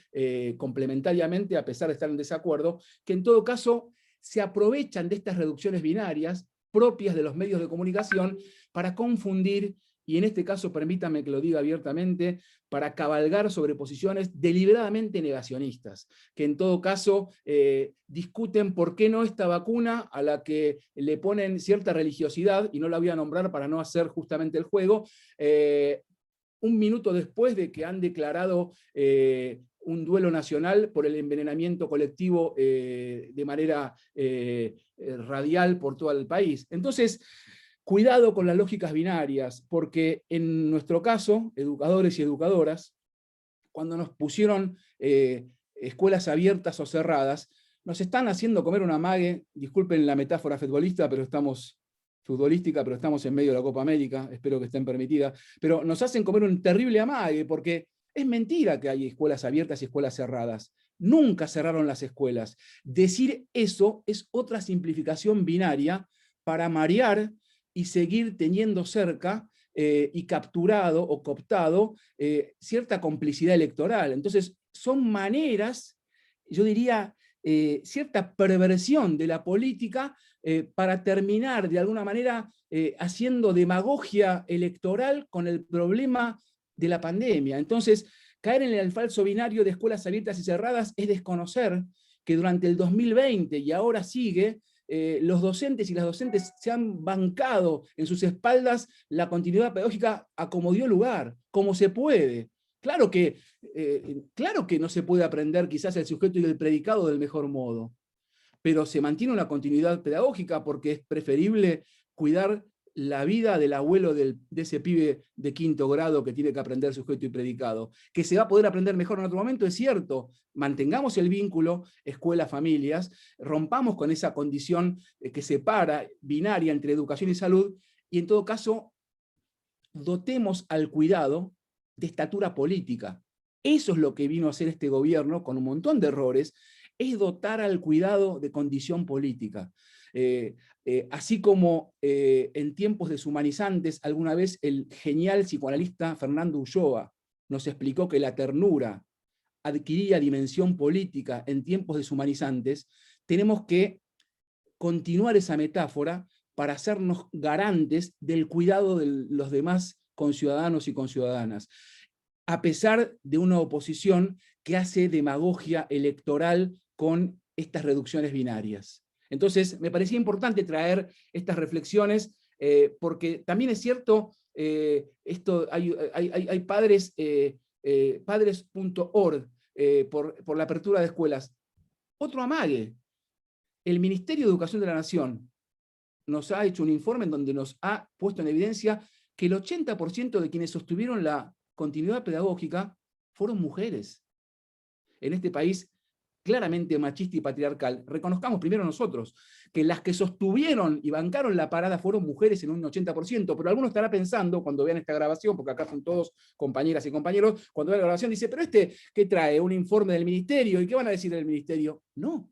S7: complementariamente, a pesar de estar en desacuerdo, que en todo caso se aprovechan de estas reducciones binarias propias de los medios de comunicación para confundir, y en este caso permítame que lo diga abiertamente, para cabalgar sobre posiciones deliberadamente negacionistas, que en todo caso discuten por qué no esta vacuna, a la que le ponen cierta religiosidad, y no la voy a nombrar para no hacer justamente el juego, un minuto después de que han declarado un duelo nacional por el envenenamiento colectivo de manera radial por todo el país. Entonces, cuidado con las lógicas binarias, porque en nuestro caso, educadores y educadoras, cuando nos pusieron escuelas abiertas o cerradas, nos están haciendo comer un amague, disculpen la metáfora futbolística, pero estamos en medio de la Copa América, espero que estén permitidas, pero nos hacen comer un terrible amague, porque es mentira que hay escuelas abiertas y escuelas cerradas. Nunca cerraron las escuelas. Decir eso es otra simplificación binaria para marear y seguir teniendo cerca y capturado o cooptado cierta complicidad electoral. Entonces, son maneras, yo diría, cierta perversión de la política para terminar de alguna manera haciendo demagogia electoral con el problema de la pandemia. Entonces, caer en el falso binario de escuelas abiertas y cerradas es desconocer que durante el 2020, y ahora sigue, los docentes y las docentes se han bancado en sus espaldas la continuidad pedagógica a como dio lugar, como se puede. Claro que no se puede aprender quizás el sujeto y el predicado del mejor modo, pero se mantiene una continuidad pedagógica porque es preferible cuidar la vida del abuelo de ese pibe de 5º grado que tiene que aprender sujeto y predicado. Que se va a poder aprender mejor en otro momento, es cierto. Mantengamos el vínculo escuela-familias, rompamos con esa condición que separa binaria entre educación y salud, y en todo caso dotemos al cuidado de estatura política. Eso es lo que vino a hacer este gobierno, con un montón de errores, es dotar al cuidado de condición política. Así como en tiempos deshumanizantes, alguna vez el genial psicoanalista Fernando Ulloa nos explicó que la ternura adquiría dimensión política en tiempos deshumanizantes, tenemos que continuar esa metáfora para hacernos garantes del cuidado de los demás conciudadanos y conciudadanas, a pesar de una oposición que hace demagogia electoral con estas reducciones binarias. Entonces, me parecía importante traer estas reflexiones, porque también es cierto, hay padres, padres.org, por la apertura de escuelas. Otro amague. El Ministerio de Educación de la Nación nos ha hecho un informe en donde nos ha puesto en evidencia que el 80% de quienes sostuvieron la continuidad pedagógica fueron mujeres. En este país claramente machista y patriarcal, reconozcamos primero nosotros que las que sostuvieron y bancaron la parada fueron mujeres en un 80%, pero alguno estará pensando, cuando vean esta grabación, porque acá son todos compañeras y compañeros, cuando vean la grabación dice, pero ¿qué trae? ¿Un informe del ministerio? ¿Y qué van a decir del ministerio? No.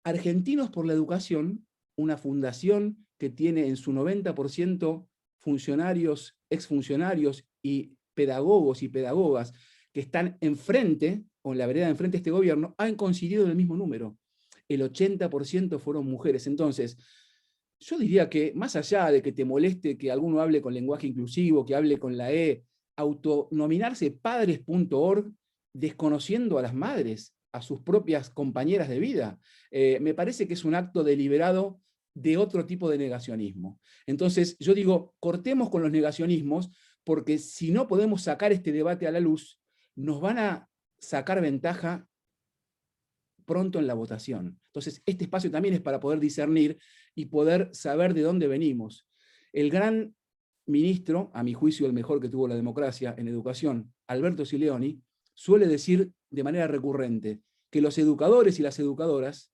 S7: Argentinos por la Educación, una fundación que tiene en su 90% funcionarios, exfuncionarios y pedagogos y pedagogas que están enfrente, o en la vereda de enfrente de este gobierno, han coincidido en el mismo número. El 80% fueron mujeres. Entonces, yo diría que más allá de que te moleste que alguno hable con lenguaje inclusivo, que hable con la E, autonominarse padres.org, desconociendo a las madres, a sus propias compañeras de vida, me parece que es un acto deliberado de otro tipo de negacionismo. Entonces, yo digo, cortemos con los negacionismos, porque si no podemos sacar este debate a la luz, nos van a sacar ventaja pronto en la votación. Entonces, este espacio también es para poder discernir y poder saber de dónde venimos. El gran ministro, a mi juicio el mejor que tuvo la democracia en educación, Alberto Sileoni, suele decir de manera recurrente que los educadores y las educadoras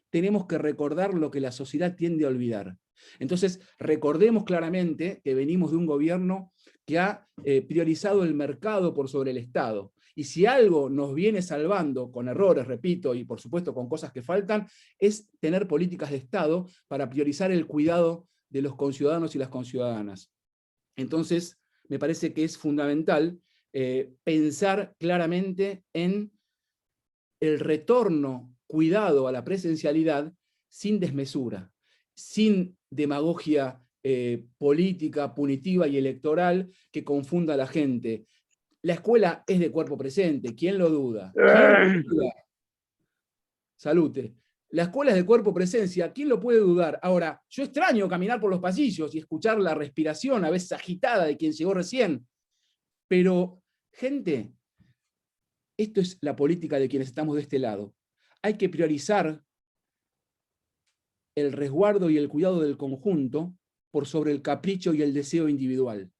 S7: tenemos que recordar lo que la sociedad tiende a olvidar. Entonces, recordemos claramente que venimos de un gobierno que ha priorizado el mercado por sobre el Estado. Y si algo nos viene salvando, con errores, repito, y por supuesto con cosas que faltan, es tener políticas de Estado para priorizar el cuidado de los conciudadanos y las conciudadanas. Entonces, me parece que es fundamental pensar claramente en el retorno, cuidado a la presencialidad sin desmesura, sin demagogia política, punitiva y electoral que confunda a la gente. La escuela es de cuerpo presente, ¿quién lo duda? ¿Quién lo duda? Salute. La escuela es de cuerpo presencia, ¿quién lo puede dudar? Ahora, yo extraño caminar por los pasillos y escuchar la respiración a veces agitada de quien llegó recién, pero, gente, esto es la política de quienes estamos de este lado. Hay que priorizar el resguardo y el cuidado del conjunto por sobre el capricho y el deseo individual.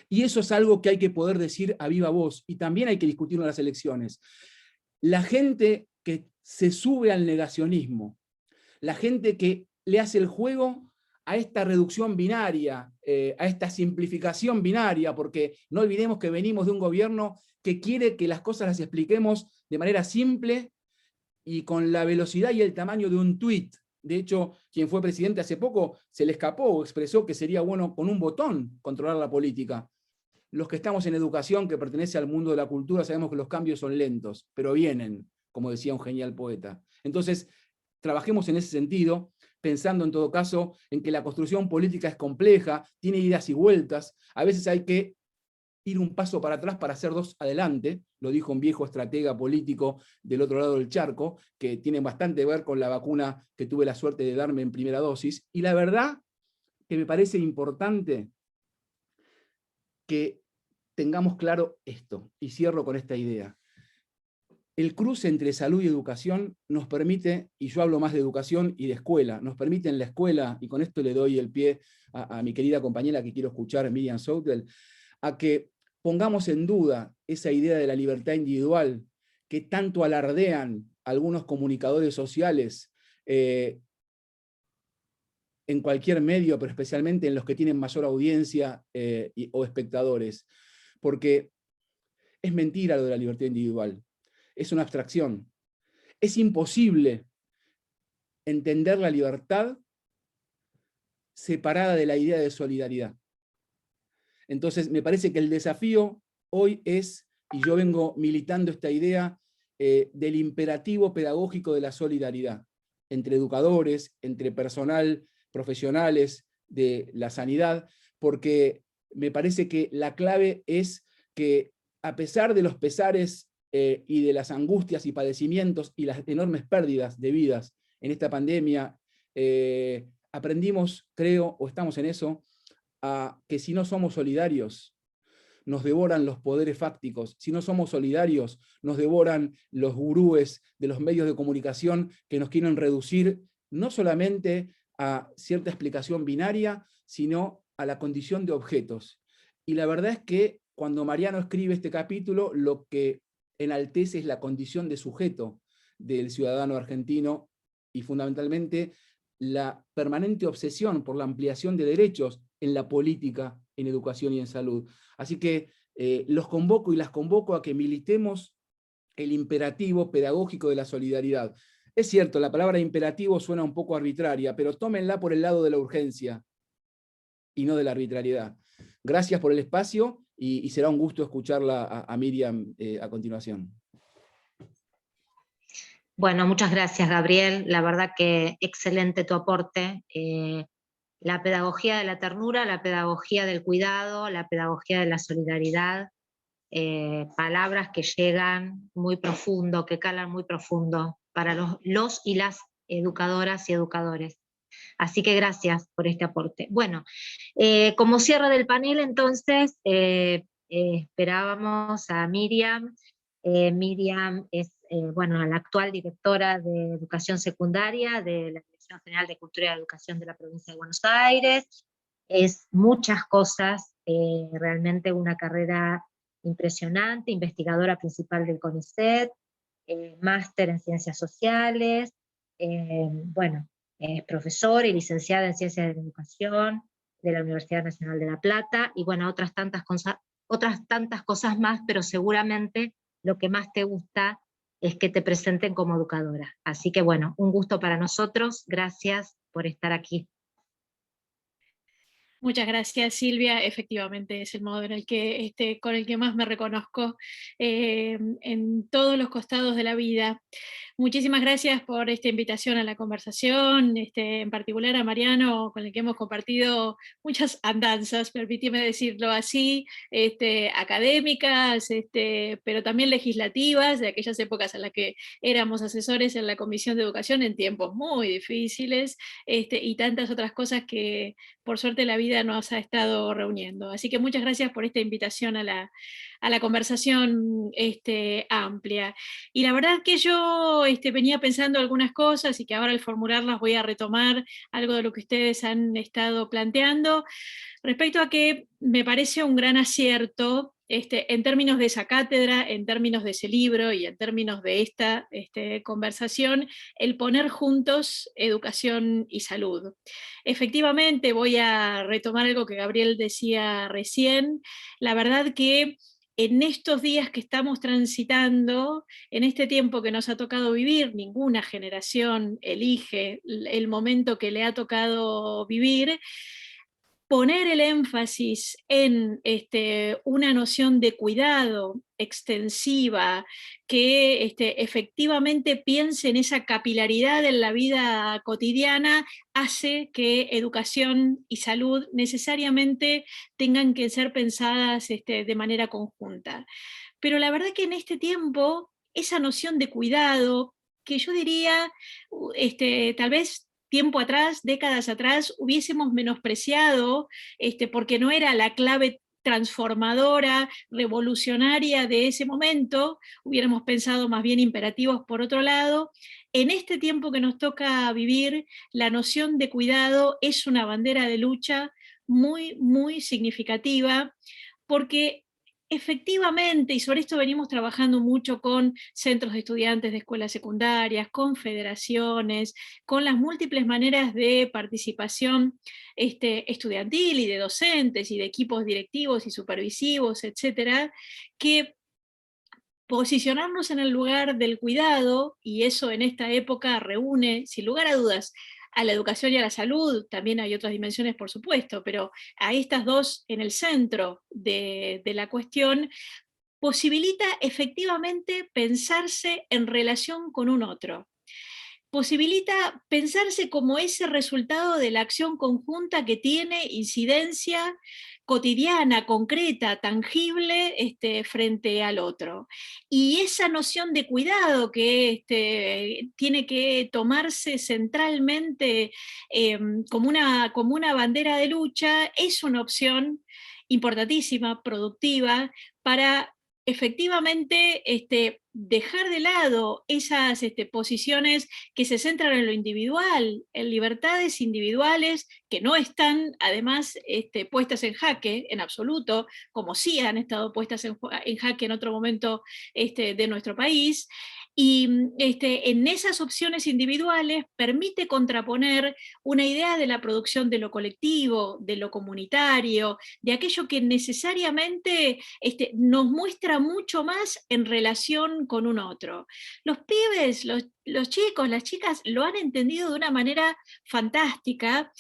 S7: Y eso es algo que hay que poder decir a viva voz, y también hay que discutirlo en las elecciones. La gente que se sube al negacionismo, la gente que le hace el juego a esta reducción binaria, a esta simplificación binaria, porque no olvidemos que venimos de un gobierno que quiere que las cosas las expliquemos de manera simple y con la velocidad y el tamaño de un tuit. De hecho, quien fue presidente hace poco se le escapó o expresó que sería bueno con un botón controlar la política. Los que estamos en educación, que pertenece al mundo de la cultura, sabemos que los cambios son lentos, pero vienen, como decía un genial poeta. Entonces, trabajemos en ese sentido, pensando en todo caso en que la construcción política es compleja, tiene idas y vueltas, a veces hay que ir un paso para atrás para hacer dos adelante, lo dijo un viejo estratega político del otro lado del charco, que tiene bastante que ver con la vacuna que tuve la suerte de darme en primera dosis, y la verdad que me parece importante que tengamos claro esto, y cierro con esta idea. El cruce entre salud y educación nos permite, y yo hablo más de educación y de escuela, nos permite en la escuela, y con esto le doy el pie a mi querida compañera que quiero escuchar, Miriam Southwell, a que pongamos en duda esa idea de la libertad individual que tanto alardean algunos comunicadores sociales, en cualquier medio, pero especialmente en los que tienen mayor audiencia o espectadores, porque es mentira lo de la libertad individual, es una abstracción. Es imposible entender la libertad separada de la idea de solidaridad. Entonces, me parece que el desafío hoy es, y yo vengo militando esta idea, del imperativo pedagógico de la solidaridad, entre educadores, entre personal, profesionales de la sanidad, porque me parece que la clave es que, a pesar de los pesares y de las angustias y padecimientos y las enormes pérdidas de vidas en esta pandemia, aprendimos, creo, o estamos en eso, a que si no somos solidarios, nos devoran los poderes fácticos. Si no somos solidarios, nos devoran los gurúes de los medios de comunicación que nos quieren reducir no solamente a cierta explicación binaria, sino a la condición de objetos. Y la verdad es que cuando Mariano escribe este capítulo, lo que enaltece es la condición de sujeto del ciudadano argentino y fundamentalmente la permanente obsesión por la ampliación de derechos en la política, en educación y en salud. Así que los convoco y las convoco a que militemos el imperativo pedagógico de la solidaridad. Es cierto, la palabra imperativo suena un poco arbitraria, pero tómenla por el lado de la urgencia y no de la arbitrariedad. Gracias por el espacio y será un gusto escucharla a Miriam a continuación.
S1: Bueno, muchas gracias, Gabriel. La verdad que excelente tu aporte. La pedagogía de la ternura, la pedagogía del cuidado, la pedagogía de la solidaridad, palabras que llegan muy profundo, que calan muy profundo para los y las educadoras y educadores. Así que gracias por este aporte. Bueno, como cierre del panel, entonces, esperábamos a Miriam. Miriam es bueno, la actual directora de Educación Secundaria de la Dirección General de Cultura y Educación de la Provincia de Buenos Aires. Es muchas cosas, realmente una carrera impresionante, investigadora principal del CONICET, máster en Ciencias Sociales, bueno, es profesora y licenciada en Ciencias de la Educación de la Universidad Nacional de La Plata, y bueno, otras tantas cosas más, pero seguramente lo que más te gusta es que te presenten como educadora. Así que bueno, un gusto para nosotros, gracias por estar aquí.
S8: Muchas gracias, Silvia. Efectivamente es el modo en el que, con el que más me reconozco en todos los costados de la vida. Muchísimas gracias por esta invitación a la conversación, en particular a Mariano, con el que hemos compartido muchas andanzas, permíteme decirlo así, académicas, pero también legislativas, de aquellas épocas en las que éramos asesores en la Comisión de Educación en tiempos muy difíciles, y tantas otras cosas que por suerte la vida nos ha estado reuniendo. Así que muchas gracias por esta invitación a la conversación amplia. Y la verdad que yo venía pensando algunas cosas y que ahora al formularlas voy a retomar algo de lo que ustedes han estado planteando, respecto a que me parece un gran acierto en términos de esa cátedra, en términos de ese libro y en términos de esta conversación, el poner juntos educación y salud. Efectivamente, voy a retomar algo que Gabriel decía recién, la verdad que en estos días que estamos transitando, en este tiempo que nos ha tocado vivir, ninguna generación elige el momento que le ha tocado vivir, poner el énfasis en una noción de cuidado extensiva, que efectivamente piense en esa capilaridad en la vida cotidiana, hace que educación y salud necesariamente tengan que ser pensadas de manera conjunta. Pero la verdad que en este tiempo, esa noción de cuidado, que yo diría, tal vez tiempo atrás, décadas atrás, hubiésemos menospreciado, porque no era la clave transformadora, revolucionaria de ese momento, hubiéramos pensado más bien imperativos por otro lado. En este tiempo que nos toca vivir, la noción de cuidado es una bandera de lucha muy, muy significativa, porque efectivamente, y sobre esto venimos trabajando mucho con centros de estudiantes de escuelas secundarias, con federaciones, con las múltiples maneras de participación estudiantil y de docentes y de equipos directivos y supervisivos, etcétera, que posicionarnos en el lugar del cuidado, y eso en esta época reúne, sin lugar a dudas, a la educación y a la salud, también hay otras dimensiones por supuesto, pero a estas dos en el centro de la cuestión, posibilita efectivamente pensarse en relación con un otro. Posibilita pensarse como ese resultado de la acción conjunta que tiene incidencia cotidiana, concreta, tangible, frente al otro. Y esa noción de cuidado que tiene que tomarse centralmente como una bandera de lucha, es una opción importantísima, productiva, para efectivamente dejar de lado esas posiciones que se centran en lo individual, en libertades individuales que no están además puestas en jaque en absoluto, como sí han estado puestas en jaque en otro momento de nuestro país, y en esas opciones individuales permite contraponer una idea de la producción de lo colectivo, de lo comunitario, de aquello que necesariamente nos muestra mucho más en relación con un otro. Los pibes, los chicos, las chicas lo han entendido de una manera fantástica,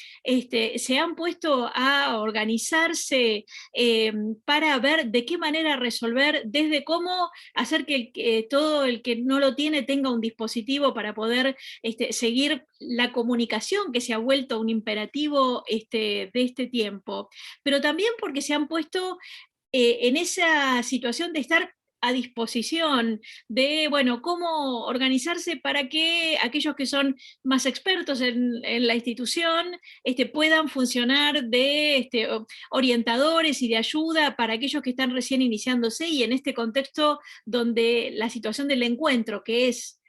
S8: se han puesto a organizarse para ver de qué manera resolver, desde cómo hacer que todo el que no lo tiene tenga un dispositivo para poder seguir la comunicación, que se ha vuelto un imperativo de este tiempo, pero también porque se han puesto en esa situación de estar a disposición de, bueno, cómo organizarse para que aquellos que son más expertos en la institución puedan funcionar de orientadores y de ayuda para aquellos que están recién iniciándose, y en este contexto donde la situación del encuentro, que es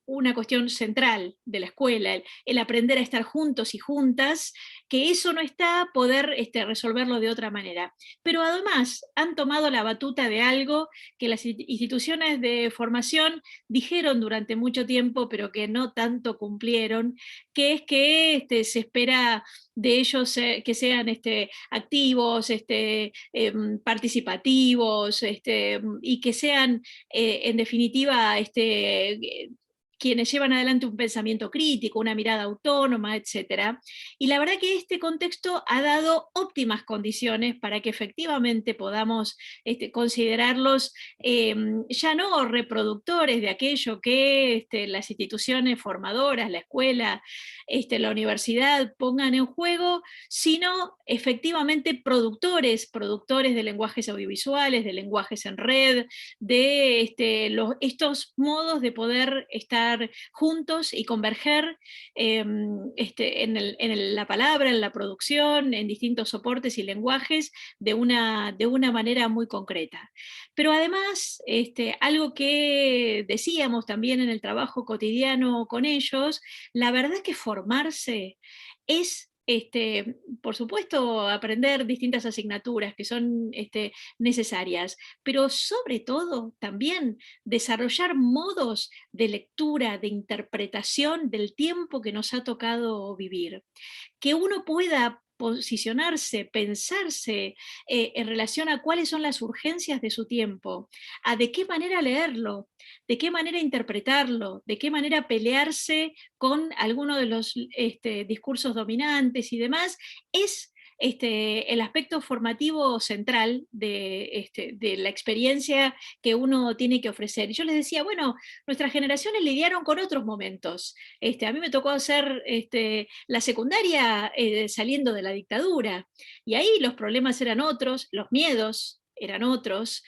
S8: una cuestión central de la escuela, el aprender a estar juntos y juntas, que eso no está, poder resolverlo de otra manera. Pero además han tomado la batuta de algo que las instituciones de formación dijeron durante mucho tiempo, pero que no tanto cumplieron, que es que se espera de ellos que sean activos, participativos, y que sean, en definitiva, quienes llevan adelante un pensamiento crítico, una mirada autónoma, etc. Y la verdad que este contexto ha dado óptimas condiciones para que efectivamente podamos considerarlos ya no reproductores de aquello que las instituciones formadoras, la escuela, la universidad pongan en juego, sino efectivamente productores de lenguajes audiovisuales, de lenguajes en red, de estos modos de poder estar juntos y converger en la palabra, en la producción, en distintos soportes y lenguajes de una manera muy concreta. Pero además, algo que decíamos también en el trabajo cotidiano con ellos, la verdad es que formarse es por supuesto, aprender distintas asignaturas que son necesarias, pero sobre todo también desarrollar modos de lectura, de interpretación del tiempo que nos ha tocado vivir. Que uno pueda posicionarse, pensarse en relación a cuáles son las urgencias de su tiempo, a de qué manera leerlo, de qué manera interpretarlo, de qué manera pelearse con alguno de los discursos dominantes y demás, es el aspecto formativo central de la experiencia que uno tiene que ofrecer. Y yo les decía, bueno, nuestras generaciones lidiaron con otros momentos. A mí me tocó hacer la secundaria saliendo de la dictadura, y ahí los problemas eran otros, los miedos eran otros,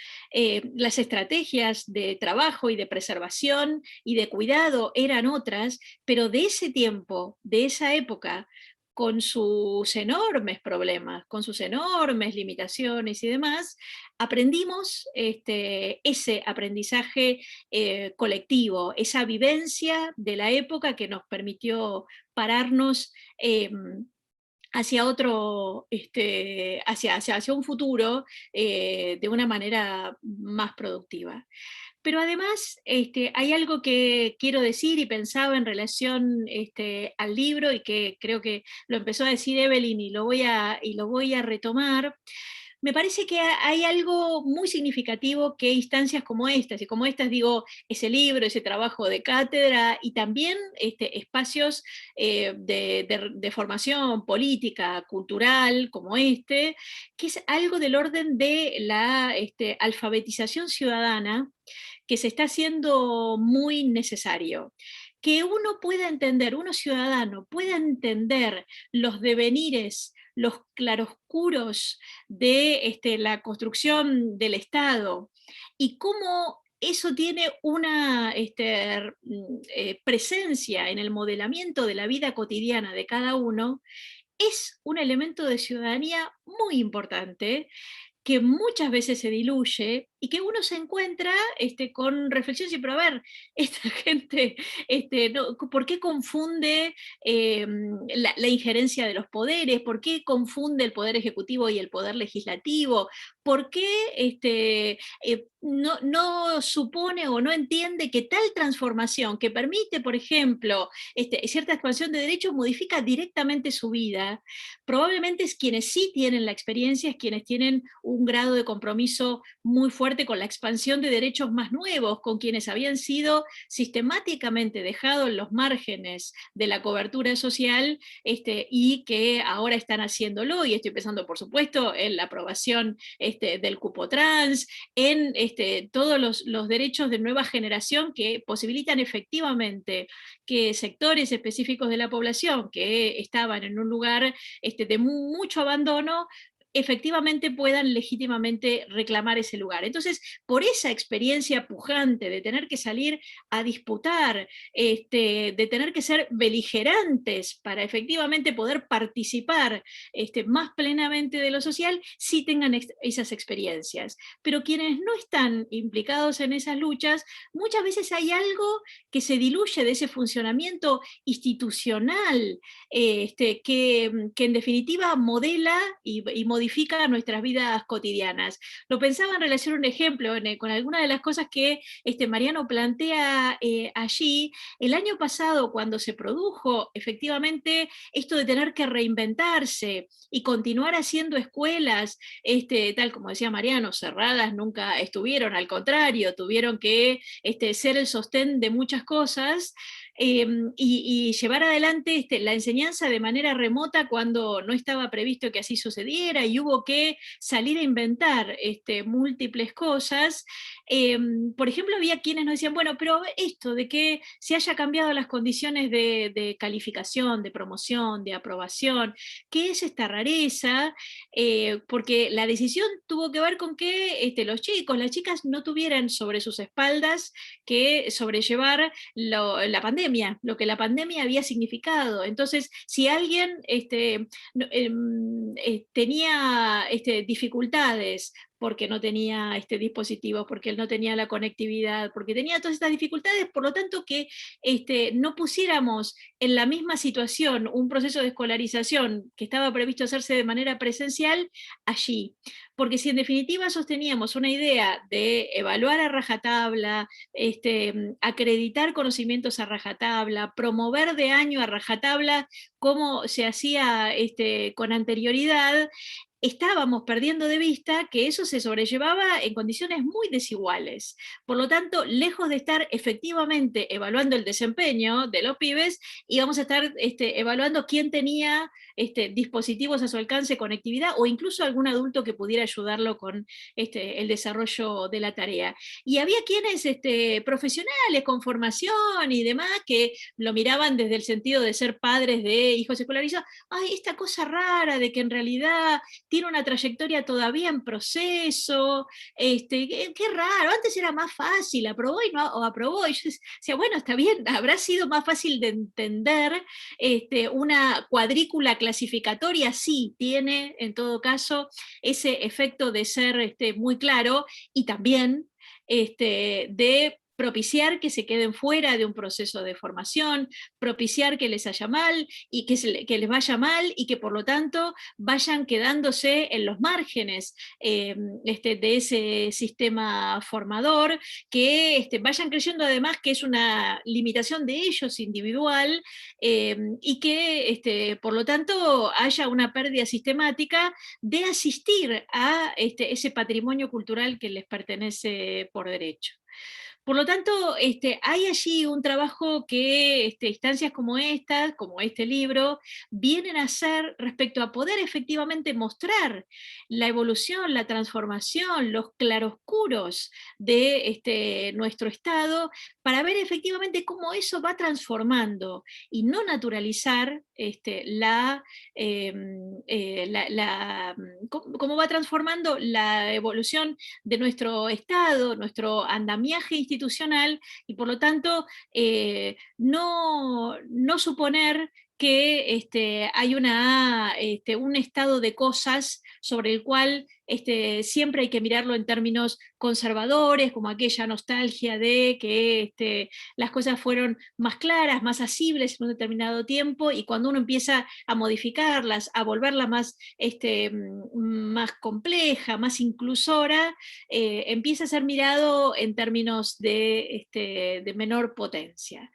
S8: las estrategias de trabajo y de preservación y de cuidado eran otras, pero de ese tiempo, de esa época, con sus enormes problemas, con sus enormes limitaciones y demás, aprendimos ese aprendizaje colectivo, esa vivencia de la época que nos permitió pararnos hacia otro, hacia un futuro de una manera más productiva. Pero además hay algo que quiero decir y pensaba en relación al libro, y que creo que lo empezó a decir Evelyn y lo voy a retomar. Me parece que hay algo muy significativo que instancias como estas, y como estas digo, ese libro, ese trabajo de cátedra, y también espacios de formación política, cultural, como que es algo del orden de la alfabetización ciudadana, que se está haciendo muy necesario. Que uno pueda entender, uno ciudadano pueda entender los devenires, los claroscuros de la construcción del Estado, y cómo eso tiene una presencia en el modelamiento de la vida cotidiana de cada uno, es un elemento de ciudadanía muy importante, que muchas veces se diluye y que uno se encuentra con reflexión, pero a ver, esta gente, ¿por qué confunde la injerencia de los poderes? ¿Por qué confunde el poder ejecutivo y el poder legislativo? ¿Por qué no supone o no entiende que tal transformación que permite, por ejemplo, cierta expansión de derechos modifica directamente su vida? Probablemente es quienes sí tienen la experiencia, es quienes tienen un grado de compromiso muy fuerte con la expansión de derechos más nuevos, con quienes habían sido sistemáticamente dejados en los márgenes de la cobertura social, y que ahora están haciéndolo, y estoy pensando, por supuesto, en la aprobación del cupo trans, en todos los derechos de nueva generación que posibilitan efectivamente que sectores específicos de la población que estaban en un lugar de mucho abandono, efectivamente puedan legítimamente reclamar ese lugar. Entonces, por esa experiencia pujante de tener que salir a disputar, de tener que ser beligerantes para efectivamente poder participar más plenamente de lo social, sí tengan esas experiencias. Pero quienes no están implicados en esas luchas, muchas veces hay algo que se diluye de ese funcionamiento institucional, que en definitiva modela y modifica nuestras vidas cotidianas. Lo pensaba en relación a un ejemplo, con alguna de las cosas que Mariano plantea allí. El año pasado, cuando se produjo efectivamente esto de tener que reinventarse y continuar haciendo escuelas, tal como decía Mariano, cerradas nunca estuvieron, al contrario, tuvieron que ser el sostén de muchas cosas, y llevar adelante la enseñanza de manera remota cuando no estaba previsto que así sucediera, y hubo que salir a inventar múltiples cosas. Por ejemplo, había quienes nos decían, bueno, pero esto de que se haya cambiado las condiciones de calificación, de promoción, de aprobación, ¿qué es esta rareza? Porque la decisión tuvo que ver con que los chicos, las chicas no tuvieran sobre sus espaldas que sobrellevar la pandemia, lo que la pandemia había significado. Entonces, si alguien tenía dificultades porque no tenía dispositivos, porque él no tenía la conectividad, porque tenía todas estas dificultades, por lo tanto que no pusiéramos en la misma situación un proceso de escolarización que estaba previsto hacerse de manera presencial allí. Porque si en definitiva sosteníamos una idea de evaluar a rajatabla, acreditar conocimientos a rajatabla, promover de año a rajatabla como se hacía con anterioridad, estábamos perdiendo de vista que eso se sobrellevaba en condiciones muy desiguales. Por lo tanto, lejos de estar efectivamente evaluando el desempeño de los pibes, íbamos a estar evaluando quién tenía dispositivos a su alcance, conectividad, o incluso algún adulto que pudiera ayudarlo con el desarrollo de la tarea. Y había quienes profesionales con formación y demás que lo miraban desde el sentido de ser padres de hijos escolarizados. Ay, esta cosa rara de que en realidad tiene una trayectoria todavía en proceso, qué raro, antes era más fácil, aprobó y no aprobó. Y yo decía, bueno, está bien, habrá sido más fácil de entender una cuadrícula clasificatoria, sí, tiene en todo caso ese efecto de ser muy claro, y también de propiciar que se queden fuera de un proceso de formación, propiciar que les haya mal y que les vaya mal y que por lo tanto vayan quedándose en los márgenes de ese sistema formador, que vayan creyendo además que es una limitación de ellos individual y que por lo tanto haya una pérdida sistemática de asistir a ese patrimonio cultural que les pertenece por derecho. Por lo tanto, hay allí un trabajo que instancias como estas, como este libro, vienen a hacer respecto a poder efectivamente mostrar la evolución, la transformación, los claroscuros de nuestro Estado, para ver efectivamente cómo eso va transformando y no naturalizar cómo va transformando la evolución de nuestro Estado, nuestro andamiaje institucional, y por lo tanto no suponer que hay un estado de cosas sobre el cual siempre hay que mirarlo en términos conservadores, como aquella nostalgia de que las cosas fueron más claras, más asibles en un determinado tiempo, y cuando uno empieza a modificarlas, a volverla más compleja, más inclusora, empieza a ser mirado en términos de menor potencia.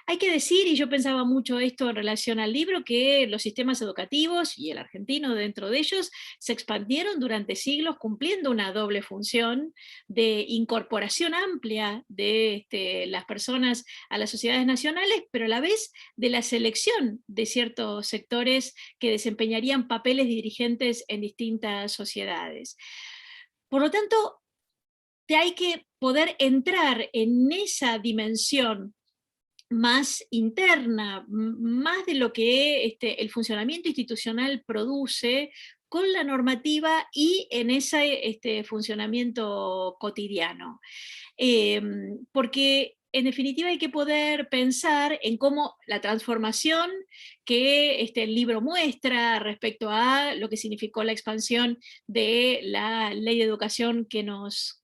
S8: Hay que decir, y yo pensaba mucho esto en relación al libro, que los sistemas educativos, y el argentino dentro de ellos, se expandieron durante siglos cumpliendo una doble función de incorporación amplia de las personas a las sociedades nacionales, pero a la vez de la selección de ciertos sectores que desempeñarían papeles dirigentes en distintas sociedades. Por lo tanto, hay que poder entrar en esa dimensión más interna, más de lo que el funcionamiento institucional produce con la normativa y en ese funcionamiento cotidiano. Porque en definitiva hay que poder pensar en cómo la transformación que el libro muestra respecto a lo que significó la expansión de la ley de educación que nos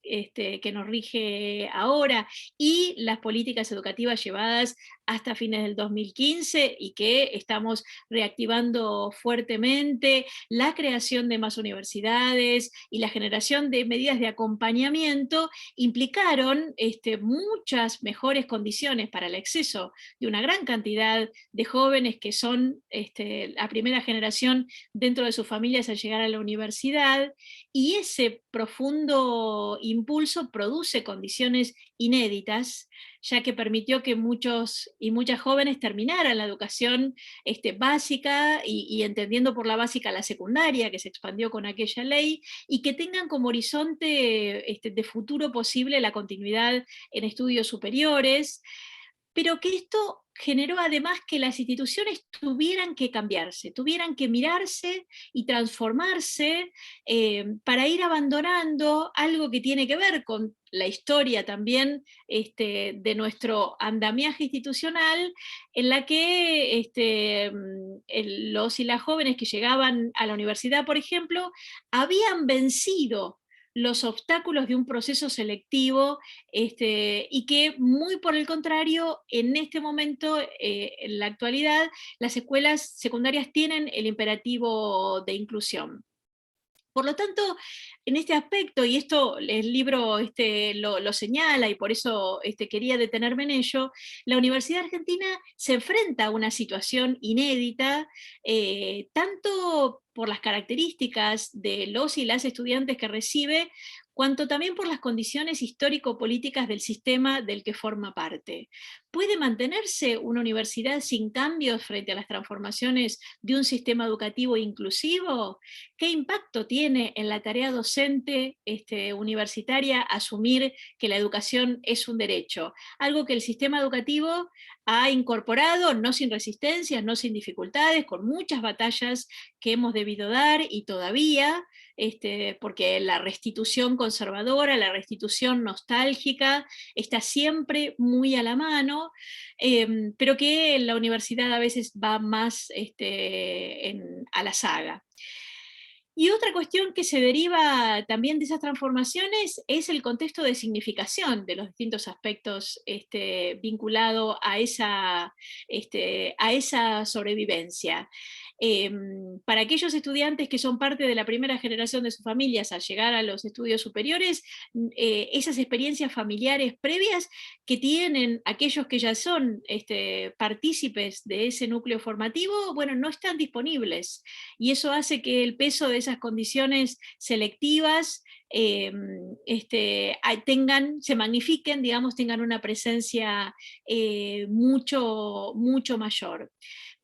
S8: rige ahora, y las políticas educativas llevadas hasta fines del 2015 y que estamos reactivando fuertemente, la creación de más universidades y la generación de medidas de acompañamiento, implicaron muchas mejores condiciones para el acceso de una gran cantidad de jóvenes que son la primera generación dentro de sus familias al llegar a la universidad, y ese profundo impulso produce condiciones inéditas, ya que permitió que muchos y muchas jóvenes terminaran la educación básica y entendiendo por la básica la secundaria, que se expandió con aquella ley, y que tengan como horizonte de futuro posible la continuidad en estudios superiores, pero que esto generó además que las instituciones tuvieran que cambiarse, tuvieran que mirarse y transformarse para ir abandonando algo que tiene que ver con la historia también de nuestro andamiaje institucional, en la que los y las jóvenes que llegaban a la universidad, por ejemplo, habían vencido los obstáculos de un proceso selectivo, y que muy por el contrario, en este momento, en la actualidad, las escuelas secundarias tienen el imperativo de inclusión. Por lo tanto, en este aspecto, y esto el libro lo señala, y por eso quería detenerme en ello, la Universidad Argentina se enfrenta a una situación inédita, tanto por las características de los y las estudiantes que recibe, cuanto también por las condiciones histórico-políticas del sistema del que forma parte. ¿Puede mantenerse una universidad sin cambios frente a las transformaciones de un sistema educativo inclusivo? ¿Qué impacto tiene en la tarea docente universitaria asumir que la educación es un derecho? Algo que el sistema educativo ha incorporado, no sin resistencias, no sin dificultades, con muchas batallas que hemos debido dar y todavía, porque la restitución conservadora, la restitución nostálgica está siempre muy a la mano, pero que la universidad a veces va más a la saga. Y otra cuestión que se deriva también de esas transformaciones es el contexto de significación de los distintos aspectos vinculado a esa sobrevivencia. Para aquellos estudiantes que son parte de la primera generación de sus familias al llegar a los estudios superiores, esas experiencias familiares previas que tienen aquellos que ya son partícipes de ese núcleo formativo, bueno, no están disponibles. Y eso hace que el peso de esas condiciones selectivas se magnifiquen, digamos, tengan una presencia mucho, mucho mayor.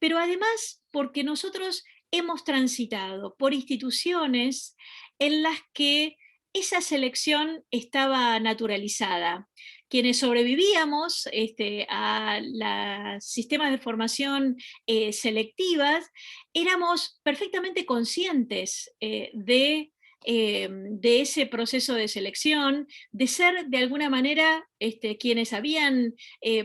S8: Pero además, porque nosotros hemos transitado por instituciones en las que esa selección estaba naturalizada. Quienes sobrevivíamos a los sistemas de formación selectivas, éramos perfectamente conscientes de ese proceso de selección, de ser de alguna manera quienes habían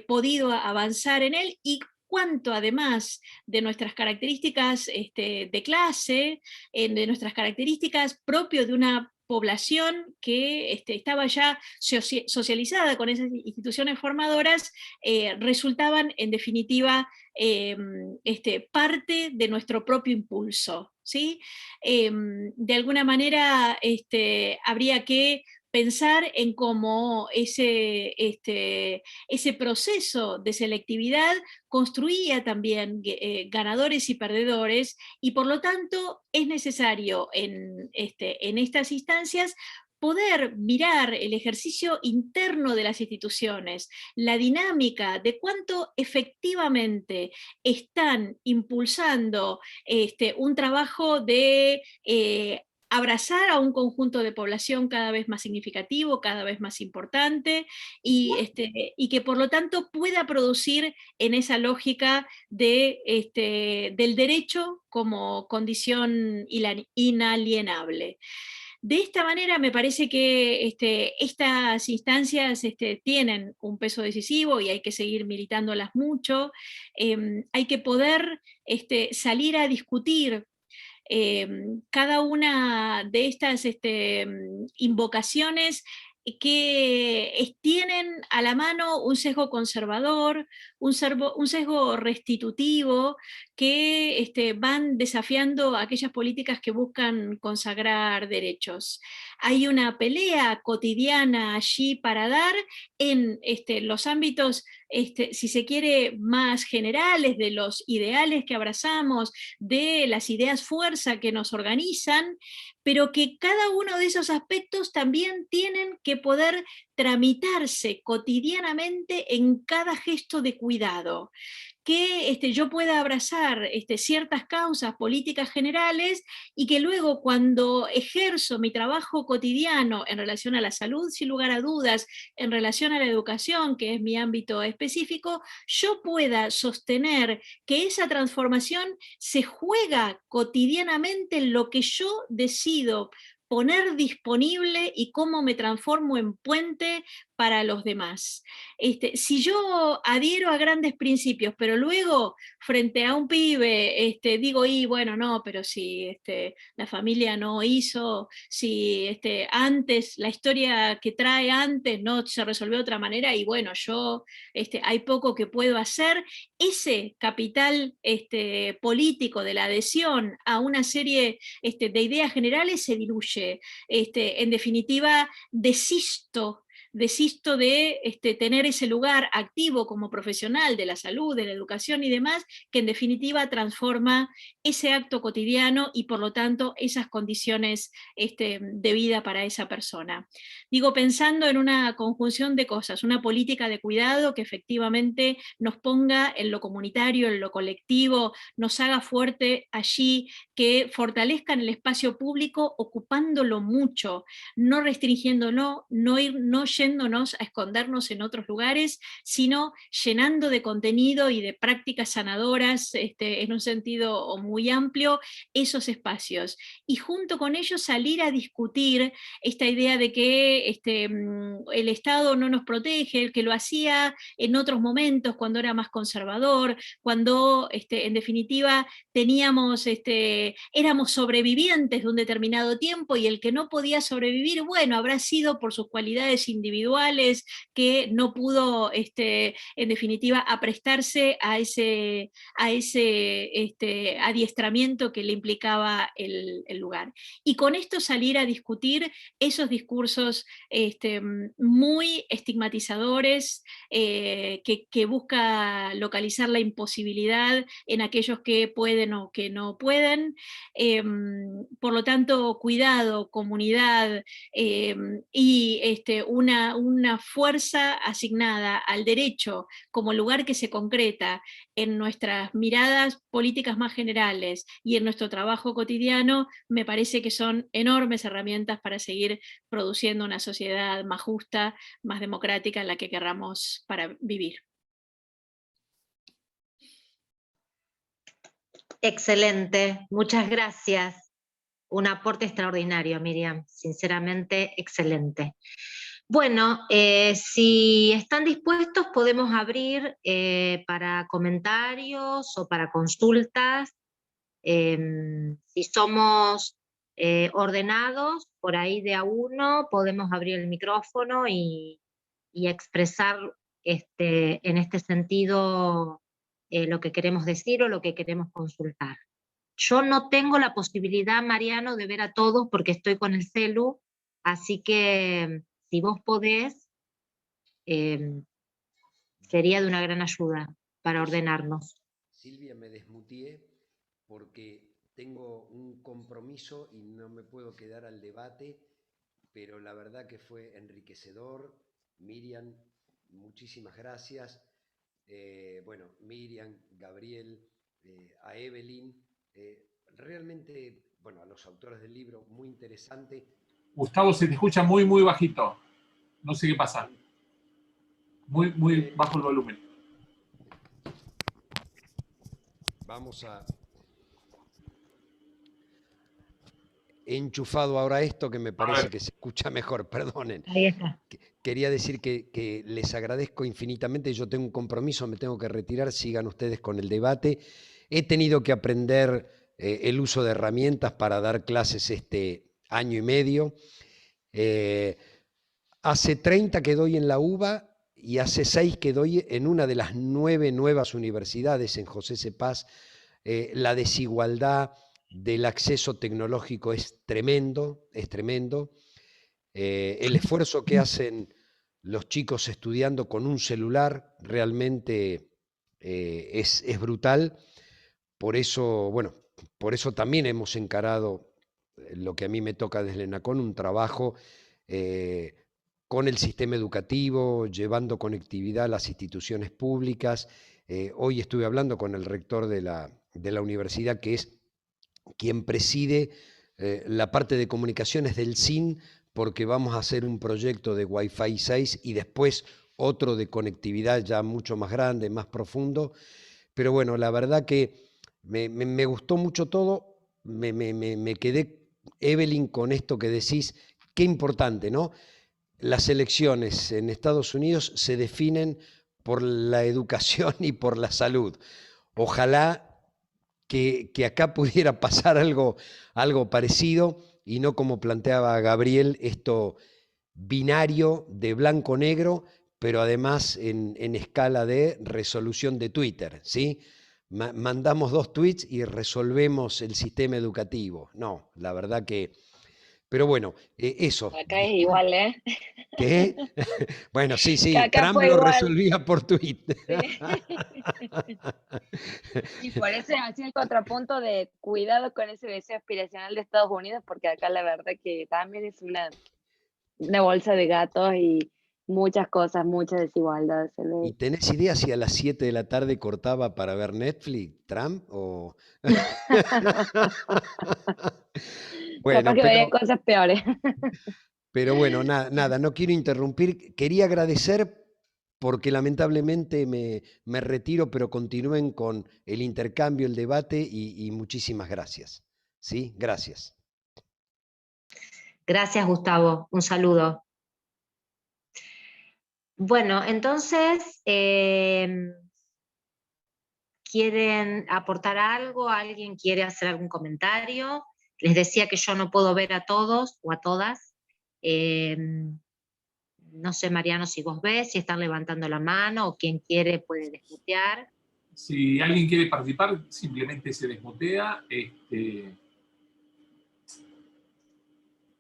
S8: podido avanzar en él, y cuánto además de nuestras características de clase, de nuestras características propias de una población que estaba ya socializada con esas instituciones formadoras, resultaban en definitiva parte de nuestro propio impulso, ¿sí? De alguna manera habría que pensar en cómo ese proceso de selectividad construía también ganadores y perdedores, y por lo tanto es necesario en estas instancias poder mirar el ejercicio interno de las instituciones, la dinámica de cuánto efectivamente están impulsando un trabajo de abrazar a un conjunto de población cada vez más significativo, cada vez más importante, y que por lo tanto pueda producir en esa lógica del derecho como condición inalienable. De esta manera me parece que estas instancias tienen un peso decisivo y hay que seguir militándolas mucho. Hay que poder salir a discutir cada una de estas invocaciones que tienen a la mano un sesgo conservador, un sesgo restitutivo, que van desafiando aquellas políticas que buscan consagrar derechos. Hay una pelea cotidiana allí para dar en los ámbitos, si se quiere, más generales, de los ideales que abrazamos, de las ideas fuerza que nos organizan, pero que cada uno de esos aspectos también tienen que poder tramitarse cotidianamente en cada gesto de cuidado. Que yo pueda abrazar ciertas causas políticas generales, y que luego, cuando ejerzo mi trabajo cotidiano en relación a la salud, sin lugar a dudas, en relación a la educación, que es mi ámbito específico, yo pueda sostener que esa transformación se juega cotidianamente en lo que yo decido poner disponible y cómo me transformo en puente para los demás. Si yo adhiero a grandes principios, pero luego frente a un pibe digo, y bueno, no, pero si la familia no hizo, si antes, la historia que trae antes no se resolvió de otra manera, y bueno, yo hay poco que puedo hacer, ese capital político de la adhesión a una serie de ideas generales se diluye. En definitiva, desisto de tener ese lugar activo como profesional de la salud, de la educación y demás, que en definitiva transforma ese acto cotidiano y por lo tanto esas condiciones de vida para esa persona. Digo, pensando en una conjunción de cosas, una política de cuidado que efectivamente nos ponga en lo comunitario, en lo colectivo, nos haga fuerte allí, que fortalezcan el espacio público ocupándolo mucho, no restringiéndolo, no yéndonos a escondernos en otros lugares, sino llenando de contenido y de prácticas sanadoras en un sentido muy amplio esos espacios. Y junto con ellos salir a discutir esta idea de que el Estado no nos protege, el que lo hacía en otros momentos cuando era más conservador, cuando en definitiva teníamos éramos sobrevivientes de un determinado tiempo y el que no podía sobrevivir, bueno, habrá sido por sus cualidades individuales, que no pudo, en definitiva, aprestarse a ese adiestramiento que le implicaba el lugar. Y con esto salir a discutir esos discursos muy estigmatizadores, que busca localizar la imposibilidad en aquellos que pueden o que no pueden. Por lo tanto, cuidado, comunidad, y una fuerza asignada al derecho como lugar que se concreta en nuestras miradas políticas más generales y en nuestro trabajo cotidiano, me parece que son enormes herramientas para seguir produciendo una sociedad más justa, más democrática en la que querramos para vivir.
S1: Excelente, muchas gracias. Un aporte extraordinario, Miriam, sinceramente excelente. Bueno, si están dispuestos podemos abrir para comentarios o para consultas. Si somos ordenados, por ahí de a uno, podemos abrir el micrófono y expresar en este sentido lo que queremos decir o lo que queremos consultar. Yo no tengo la posibilidad, Mariano, de ver a todos porque estoy con el celu, así que si vos podés, sería de una gran ayuda para ordenarnos.
S2: Silvia, me desmutié porque tengo un compromiso y no me puedo quedar al debate, pero la verdad que fue enriquecedor. Miriam, muchísimas gracias. Bueno, Miriam, Gabriel, a Evelyn, realmente, bueno, a los autores del libro, muy interesante.
S5: Gustavo, se te escucha muy, muy bajito. No sé qué pasa. Muy, muy bajo el volumen.
S2: Vamos a... He enchufado ahora esto que me parece que se escucha mejor, perdonen.
S1: Ahí está.
S2: Quería decir que les agradezco infinitamente, yo tengo un compromiso, me tengo que retirar, sigan ustedes con el debate. He tenido que aprender el uso de herramientas para dar clases este año y medio. Hace 30 que doy en la UBA y hace 6 que doy en una de las 9 nuevas universidades en José C. Paz. La desigualdad del acceso tecnológico es tremendo, es tremendo. El esfuerzo que hacen los chicos estudiando con un celular realmente es brutal. Por eso, bueno, por eso también hemos encarado lo que a mí me toca desde el ENACON, un trabajo con el sistema educativo, llevando conectividad a las instituciones públicas. Hoy estuve hablando con el rector de la universidad, que es quien preside la parte de comunicaciones del SIN, porque vamos a hacer un proyecto de Wi-Fi 6 y después otro de conectividad ya mucho más grande, más profundo. Pero bueno, la verdad que me gustó mucho todo, me quedé, Evelyn, con esto que decís, qué importante, ¿no? Las elecciones en Estados Unidos se definen por la educación y por la salud. Ojalá que acá pudiera pasar algo parecido y no como planteaba Gabriel, esto binario de blanco-negro, pero además en escala de resolución de Twitter, ¿sí? Mandamos 2 tweets y resolvemos el sistema educativo. No, la verdad que... Pero bueno, eso.
S6: Acá es igual, ¿eh?
S2: ¿Qué? Bueno, sí,
S6: Acá
S2: Trump
S6: fue
S2: lo
S6: igual.
S2: resolvía por tweet.
S6: Sí. Y por eso hacía el contrapunto de cuidado con ese deseo aspiracional de Estados Unidos, porque acá la verdad que también es una bolsa de gatos y muchas cosas, mucha desigualdad.
S2: ¿Y tenés idea si a las 7 de la tarde cortaba para ver Netflix, Trump? O... Bueno,
S6: capaz que veía cosas peores.
S2: Pero bueno, nada, no quiero interrumpir. Quería agradecer porque lamentablemente me retiro, pero continúen con el intercambio, el debate y muchísimas gracias. ¿Sí? Gracias.
S1: Gracias, Gustavo. Un saludo. Bueno, entonces, ¿quieren aportar algo? ¿Alguien quiere hacer algún comentario? Les decía que yo no puedo ver a todos o a todas. No sé, Mariano, si vos ves, si están levantando la mano o quien quiere puede desmutear.
S5: Si alguien quiere participar, simplemente se desmutea.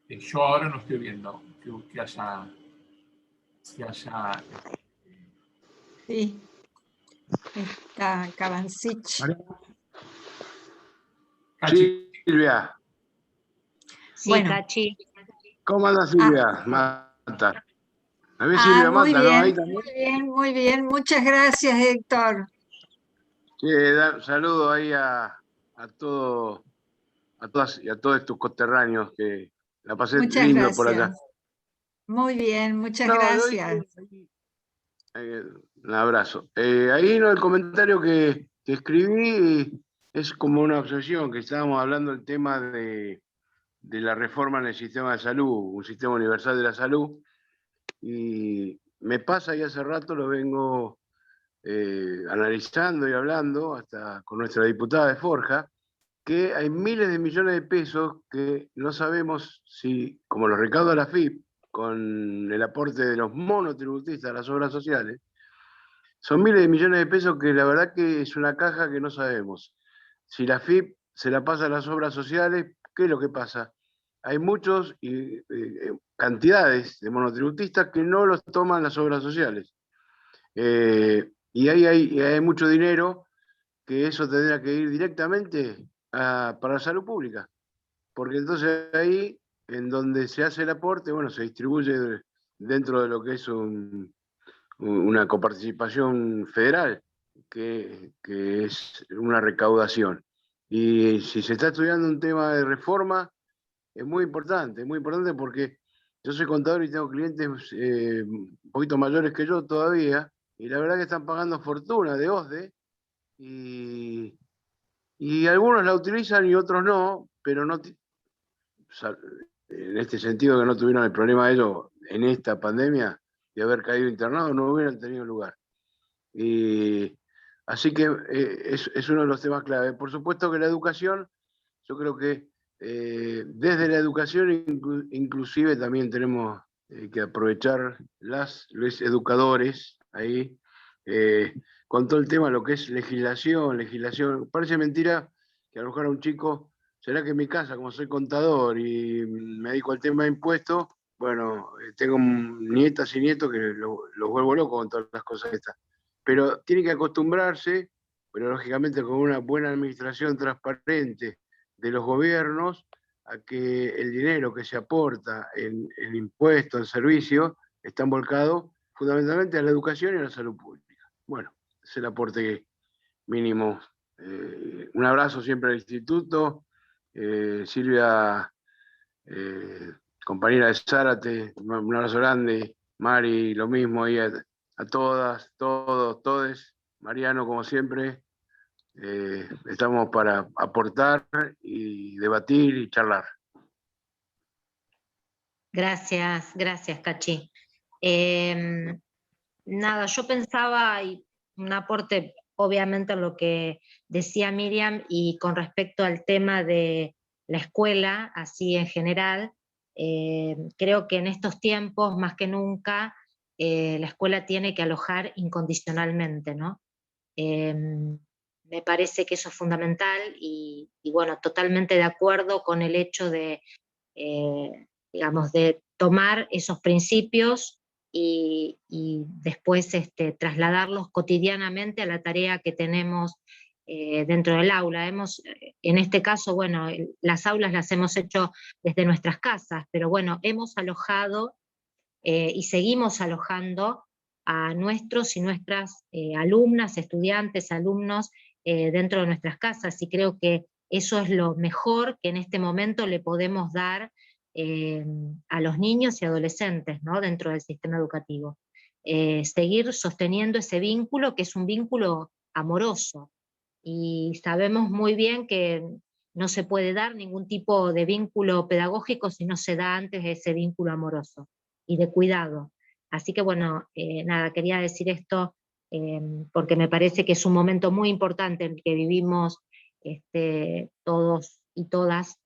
S5: Yo ahora no estoy viendo que haya...
S9: Sí, está Cabancich.
S5: Cachi.
S10: Silvia,
S1: Sí,
S9: Bueno.
S1: Cachi.
S10: ¿cómo anda Silvia? Mata. A ver, Silvia
S9: Muy
S10: Mata, ¿no? Ahí
S9: bien,
S10: también.
S9: muy bien, muy bien. Muchas gracias, Héctor.
S10: Sí, saludo ahí a todas y a todos tus coterráneos, que la pasé
S9: Muchas
S10: lindo por acá.
S9: gracias. Muy bien, muchas
S10: No,
S9: gracias.
S10: un abrazo. Ahí no, el comentario que escribí es como una obsesión, que estábamos hablando del tema de la reforma en el sistema de salud, un sistema universal de la salud, y me pasa, y hace rato lo vengo analizando y hablando, hasta con nuestra diputada de Forja, que hay miles de millones de pesos que no sabemos si, como los recauda la FIP, con el aporte de los monotributistas a las obras sociales, son miles de millones de pesos que la verdad que es una caja que no sabemos. Si la FIP se la pasa a las obras sociales, ¿qué es lo que pasa? Hay muchos cantidades de monotributistas que no los toman las obras sociales. Y hay mucho dinero que eso tendrá que ir directamente para la salud pública. Porque entonces ahí, en donde se hace el aporte, bueno, se distribuye dentro de lo que es una coparticipación federal, que es una recaudación. Y si se está estudiando un tema de reforma, es muy importante porque yo soy contador y tengo clientes un poquito mayores que yo todavía, y la verdad que están pagando fortuna de OSDE, y algunos la utilizan y otros no, pero no, en este sentido que no tuvieron el problema de ellos en esta pandemia de haber caído internados, no hubieran tenido lugar. Así que es uno de los temas clave. Por supuesto que la educación, yo creo que desde la educación inclusive también tenemos que aprovechar los educadores ahí, con todo el tema de lo que es legislación. Parece mentira que a lo mejor a un chico, será que en mi casa, como soy contador y me dedico al tema de impuestos, bueno, tengo nietas y nietos que los vuelvo locos con todas las cosas estas. Pero tiene que acostumbrarse, pero lógicamente con una buena administración transparente de los gobiernos, a que el dinero que se aporta en impuestos, en servicios, está volcado fundamentalmente a la educación y a la salud pública. Bueno, es el aporte mínimo. Un abrazo siempre al instituto. Silvia, compañera de Zárate, un abrazo grande. Mari, lo mismo ahí a todas, todos, todes. Mariano, como siempre, estamos para aportar y debatir y charlar.
S1: Gracias, gracias, Cachi. Nada, yo pensaba, y un aporte obviamente en lo que decía Miriam, y con respecto al tema de la escuela, así en general, creo que en estos tiempos, más que nunca, la escuela tiene que alojar incondicionalmente, ¿no? Me parece que eso es fundamental y bueno, totalmente de acuerdo con el hecho de, digamos, de tomar esos principios y después trasladarlos cotidianamente a la tarea que tenemos dentro del aula. En este caso, bueno, las aulas las hemos hecho desde nuestras casas, pero bueno, hemos alojado y seguimos alojando a nuestros y nuestras alumnas, estudiantes, alumnos dentro de nuestras casas, y creo que eso es lo mejor que en este momento le podemos dar a los niños y adolescentes, ¿no? Dentro del sistema educativo. Seguir sosteniendo ese vínculo, que es un vínculo amoroso, y sabemos muy bien que no se puede dar ningún tipo de vínculo pedagógico si no se da antes ese vínculo amoroso y de cuidado. Así que bueno, nada, quería decir esto porque me parece que es un momento muy importante en el que vivimos todos y todas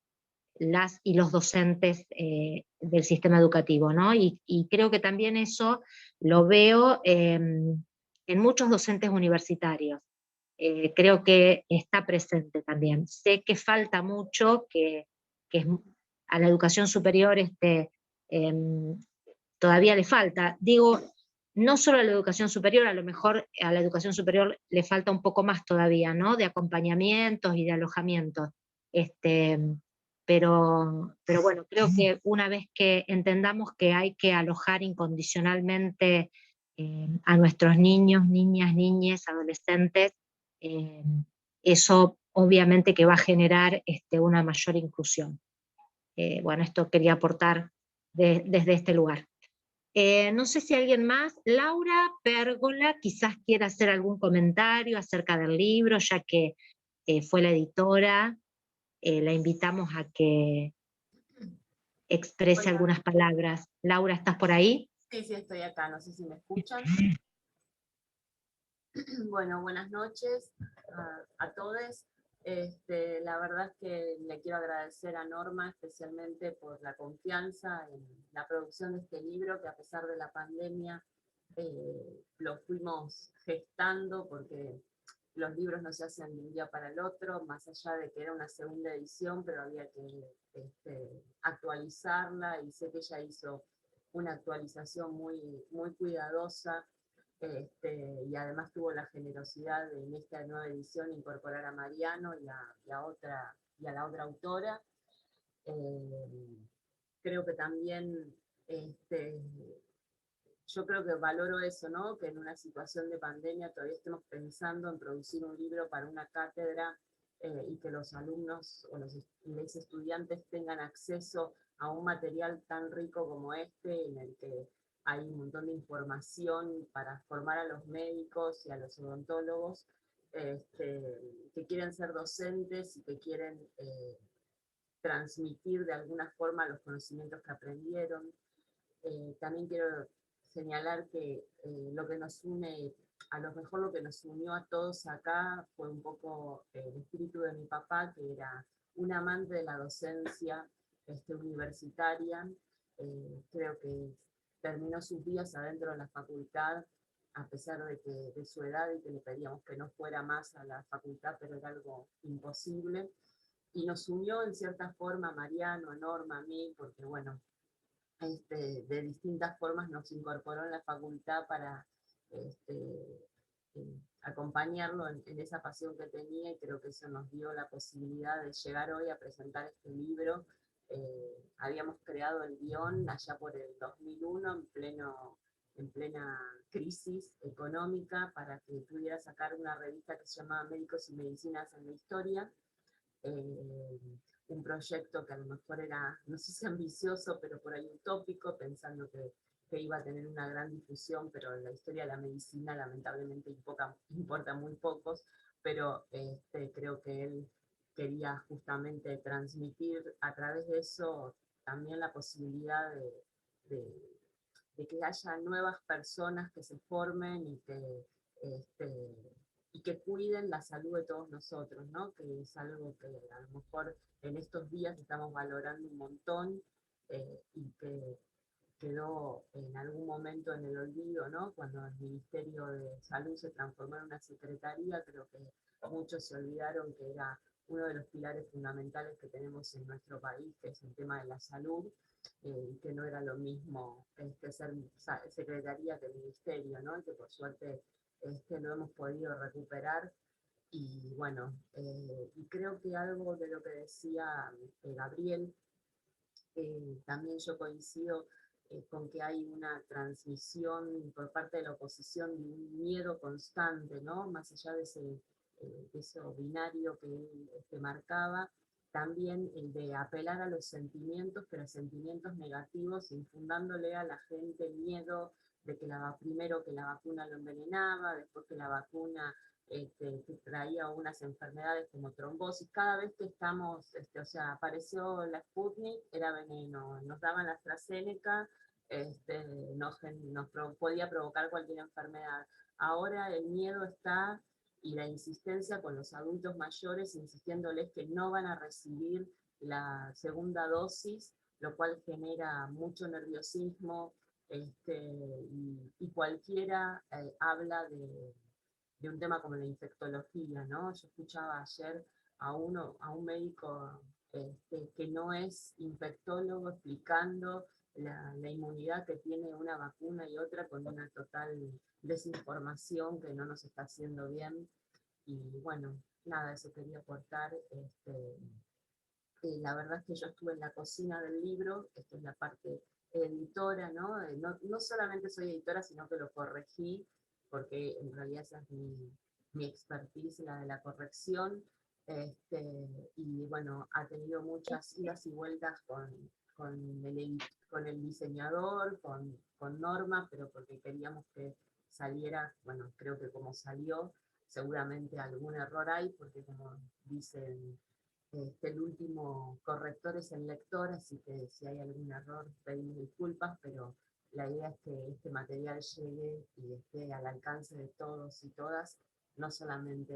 S1: las y los docentes del sistema educativo, ¿no? Y creo que también eso lo veo en muchos docentes universitarios. Creo que está presente también. Sé que falta mucho, que a la educación superior todavía le falta. Digo, no solo a la educación superior, a lo mejor a la educación superior le falta un poco más todavía, ¿no? De acompañamientos y de alojamientos. Pero bueno, creo que una vez que entendamos que hay que alojar incondicionalmente a nuestros niños, niñas, niñes, adolescentes, eso obviamente que va a generar una mayor inclusión. Bueno, esto quería aportar desde este lugar. No sé si alguien más, Laura Pérgola, quizás quiera hacer algún comentario acerca del libro, ya que fue la editora. La invitamos a que exprese
S11: Hola.
S1: algunas palabras. Laura, ¿estás por ahí?
S11: Sí, sí, estoy acá, no sé si me escuchan. Bueno, buenas noches a todos. La verdad es que le quiero agradecer a Norma especialmente por la confianza en la producción de este libro, que a pesar de la pandemia lo fuimos gestando, porque los libros no se hacen de un día para el otro, más allá de que era una segunda edición, pero había que actualizarla, y sé que ella hizo una actualización muy cuidadosa, y además tuvo la generosidad de en esta nueva edición incorporar a Mariano y a la otra autora. Creo que también yo creo que valoro eso, ¿no? Que en una situación de pandemia todavía estemos pensando en producir un libro para una cátedra, y que los alumnos o los estudiantes tengan acceso a un material tan rico como este, en el que hay un montón de información para formar a los médicos y a los odontólogos que quieren ser docentes y que quieren transmitir de alguna forma los conocimientos que aprendieron. También quiero señalar que lo que nos une, a lo mejor lo que nos unió a todos acá fue un poco el espíritu de mi papá, que era un amante de la docencia universitaria. Creo que terminó sus días adentro de la facultad, a pesar de su edad, y que le pedíamos que no fuera más a la facultad, pero era algo imposible. Y nos unió en cierta forma a Mariano, a Norma, a mí, porque bueno, de distintas formas nos incorporó en la facultad para acompañarlo en esa pasión que tenía, y creo que eso nos dio la posibilidad de llegar hoy a presentar este libro. Habíamos creado el guión allá por el 2001, en plena crisis económica, para que pudiera sacar una revista que se llamaba Médicos y Medicinas en la Historia. Un proyecto que a lo mejor era, no sé si ambicioso, pero por ahí utópico, pensando que iba a tener una gran difusión, pero en la historia de la medicina lamentablemente importa muy pocos, pero creo que él quería justamente transmitir a través de eso también la posibilidad de que haya nuevas personas que se formen y que cuiden la salud de todos nosotros, ¿no? Que es algo que a lo mejor en estos días estamos valorando un montón, y que quedó en algún momento en el olvido, ¿no? Cuando el Ministerio de Salud se transformó en una secretaría, creo que muchos se olvidaron que era uno de los pilares fundamentales que tenemos en nuestro país, que es el tema de la salud, y que no era lo mismo ser secretaría que ministerio, ¿no? Y que por suerte lo hemos podido recuperar. Y bueno, y creo que algo de lo que decía Gabriel, también yo coincido con que hay una transmisión por parte de la oposición de un miedo constante, ¿no? Más allá de ese binario que él marcaba, también el de apelar a los sentimientos, pero sentimientos negativos, infundándole a la gente el miedo de que primero que la vacuna lo envenenaba, después que la vacuna que traía unas enfermedades como trombosis. Cada vez que estamos, o sea, apareció la Sputnik, era veneno, nos daban la AstraZeneca, podía provocar cualquier enfermedad. Ahora el miedo está y la insistencia con los adultos mayores, insistiéndoles que no van a recibir la segunda dosis, lo cual genera mucho nerviosismo, y cualquiera habla de un tema como la infectología, ¿no? Yo escuchaba ayer a un médico que no es infectólogo explicando la inmunidad que tiene una vacuna y otra, con una total desinformación que no nos está haciendo bien. Y bueno, nada, eso quería aportar. La verdad es que yo estuve en la cocina del libro, esta es la parte editora, ¿no? No solamente soy editora, sino que lo corregí, porque en realidad esa es mi expertise, la de la corrección. Y bueno, ha tenido muchas idas y vueltas con el diseñador, con Norma, pero porque queríamos que saliera, bueno, creo que como salió, seguramente algún error hay, porque como dicen, el último corrector es el lector, así que si hay algún error pedimos disculpas, pero la idea es que este material llegue y esté al alcance de todos y todas, no solamente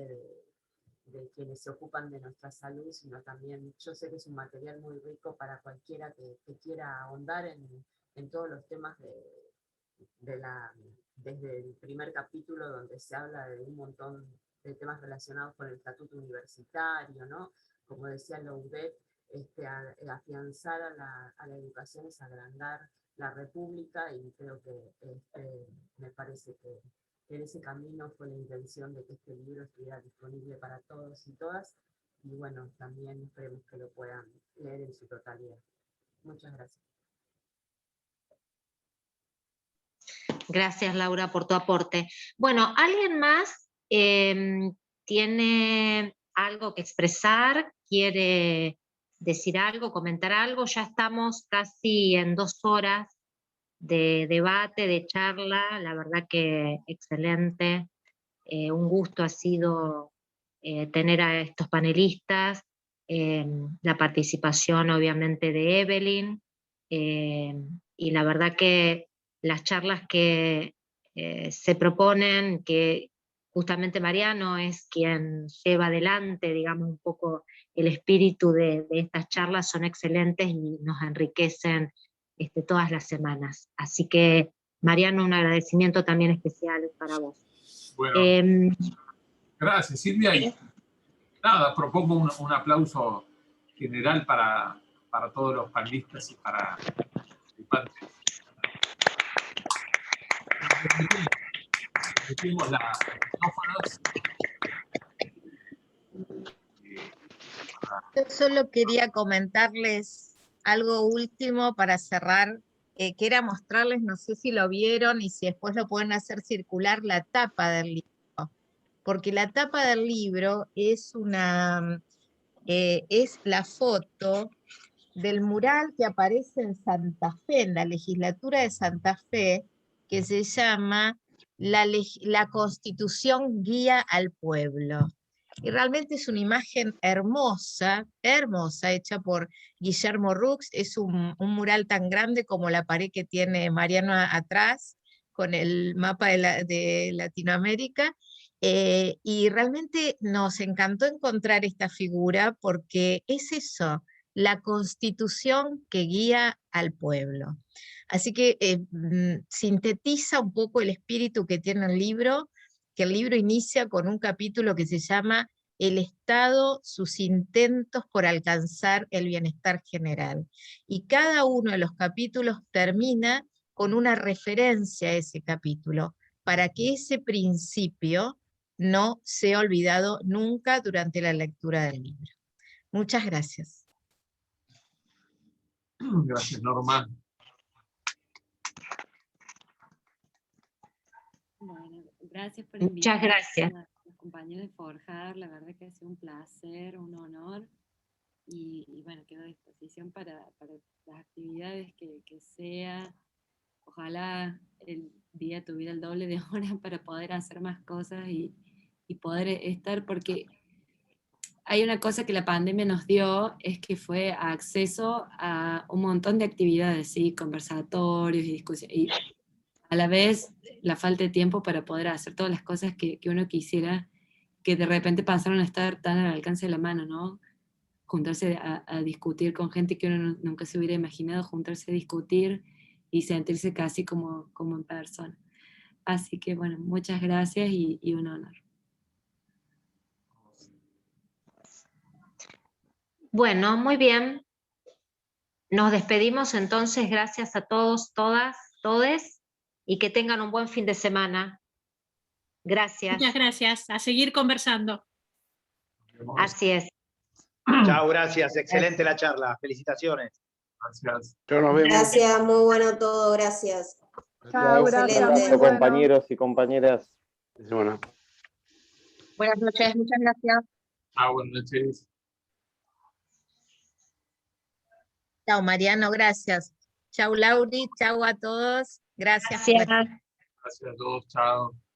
S11: de quienes se ocupan de nuestra salud, sino también, yo sé que es un material muy rico para cualquiera que quiera ahondar en todos los temas desde el primer capítulo, donde se habla de un montón de temas relacionados con el estatuto universitario, ¿no? Como decía Loudet, afianzar a la educación es agrandar la república, y creo que me parece que en ese camino fue la intención de que este libro estuviera disponible para todos y todas, y bueno, también esperemos que lo puedan leer en su totalidad. Muchas gracias.
S1: Gracias, Laura, por tu aporte. Bueno, ¿alguien más tiene algo que expresar? ¿Quiere decir algo, comentar algo? Ya estamos casi en 2 horas de debate, de charla, la verdad que excelente. Un gusto ha sido tener a estos panelistas, la participación obviamente de Evelyn, y la verdad que las charlas que se proponen, que justamente Mariano es quien lleva adelante, digamos, un poco el espíritu de estas charlas, son excelentes y nos enriquecen todas las semanas. Así que, Mariano, un agradecimiento también especial para vos.
S5: Bueno, gracias, Silvia. Y nada, propongo un aplauso general para todos los panelistas y para los participantes. Repetimos los micrófonos.
S4: Yo solo quería comentarles algo último para cerrar, que era mostrarles, no sé si lo vieron y si después lo pueden hacer circular, la tapa del libro. Porque la tapa del libro es la foto del mural que aparece en Santa Fe, en la legislatura de Santa Fe, que se llama La Constitución Guía al Pueblo. Y realmente es una imagen hermosa, hermosa, hecha por Guillermo Rux. Es un mural tan grande como la pared que tiene Mariano atrás, con el mapa de Latinoamérica. Y realmente nos encantó encontrar esta figura porque es eso, la Constitución que guía al pueblo. Así que sintetiza un poco el espíritu que tiene el libro, que el libro inicia con un capítulo que se llama El Estado, sus intentos por alcanzar el bienestar general. Y cada uno de los capítulos termina con una referencia a ese capítulo, para que ese principio no sea olvidado nunca durante la lectura del libro. Muchas gracias.
S5: Gracias, Norma.
S12: Bueno, gracias por
S1: Muchas
S12: invitar
S1: gracias.
S12: a los compañeros de Forjar, la verdad que ha sido un placer, un honor, y bueno, quedo a disposición para las actividades que sea. Ojalá el día tuviera el doble de horas para poder hacer más cosas y poder estar, porque hay una cosa que la pandemia nos dio, es que fue acceso a un montón de actividades, ¿sí? Conversatorios y discusiones, y a la vez la falta de tiempo para poder hacer todas las cosas que uno quisiera, que de repente pasaron a estar tan al alcance de la mano, ¿no? Juntarse a discutir con gente que uno nunca se hubiera imaginado, juntarse a discutir y sentirse casi como en persona. Así que bueno, muchas gracias y un honor.
S1: Bueno, muy bien. Nos despedimos entonces, gracias a todos, todas, todes, y que tengan un buen fin de semana. Gracias.
S8: Muchas gracias. A seguir conversando.
S1: Así es.
S13: Chao, gracias. Excelente la charla. Felicitaciones.
S5: Gracias.
S10: Chao, nos vemos.
S14: Gracias, muy bueno todo, gracias.
S15: Chao,
S14: Excelente.
S15: gracias, compañeros y compañeras.
S10: Bueno.
S1: Buenas noches, muchas gracias.
S5: Chao, buenas noches.
S4: Chao, Mariano, gracias. Chao, Lauri, chao a todos. Gracias.
S1: Gracias.
S5: Gracias a todos. Chao.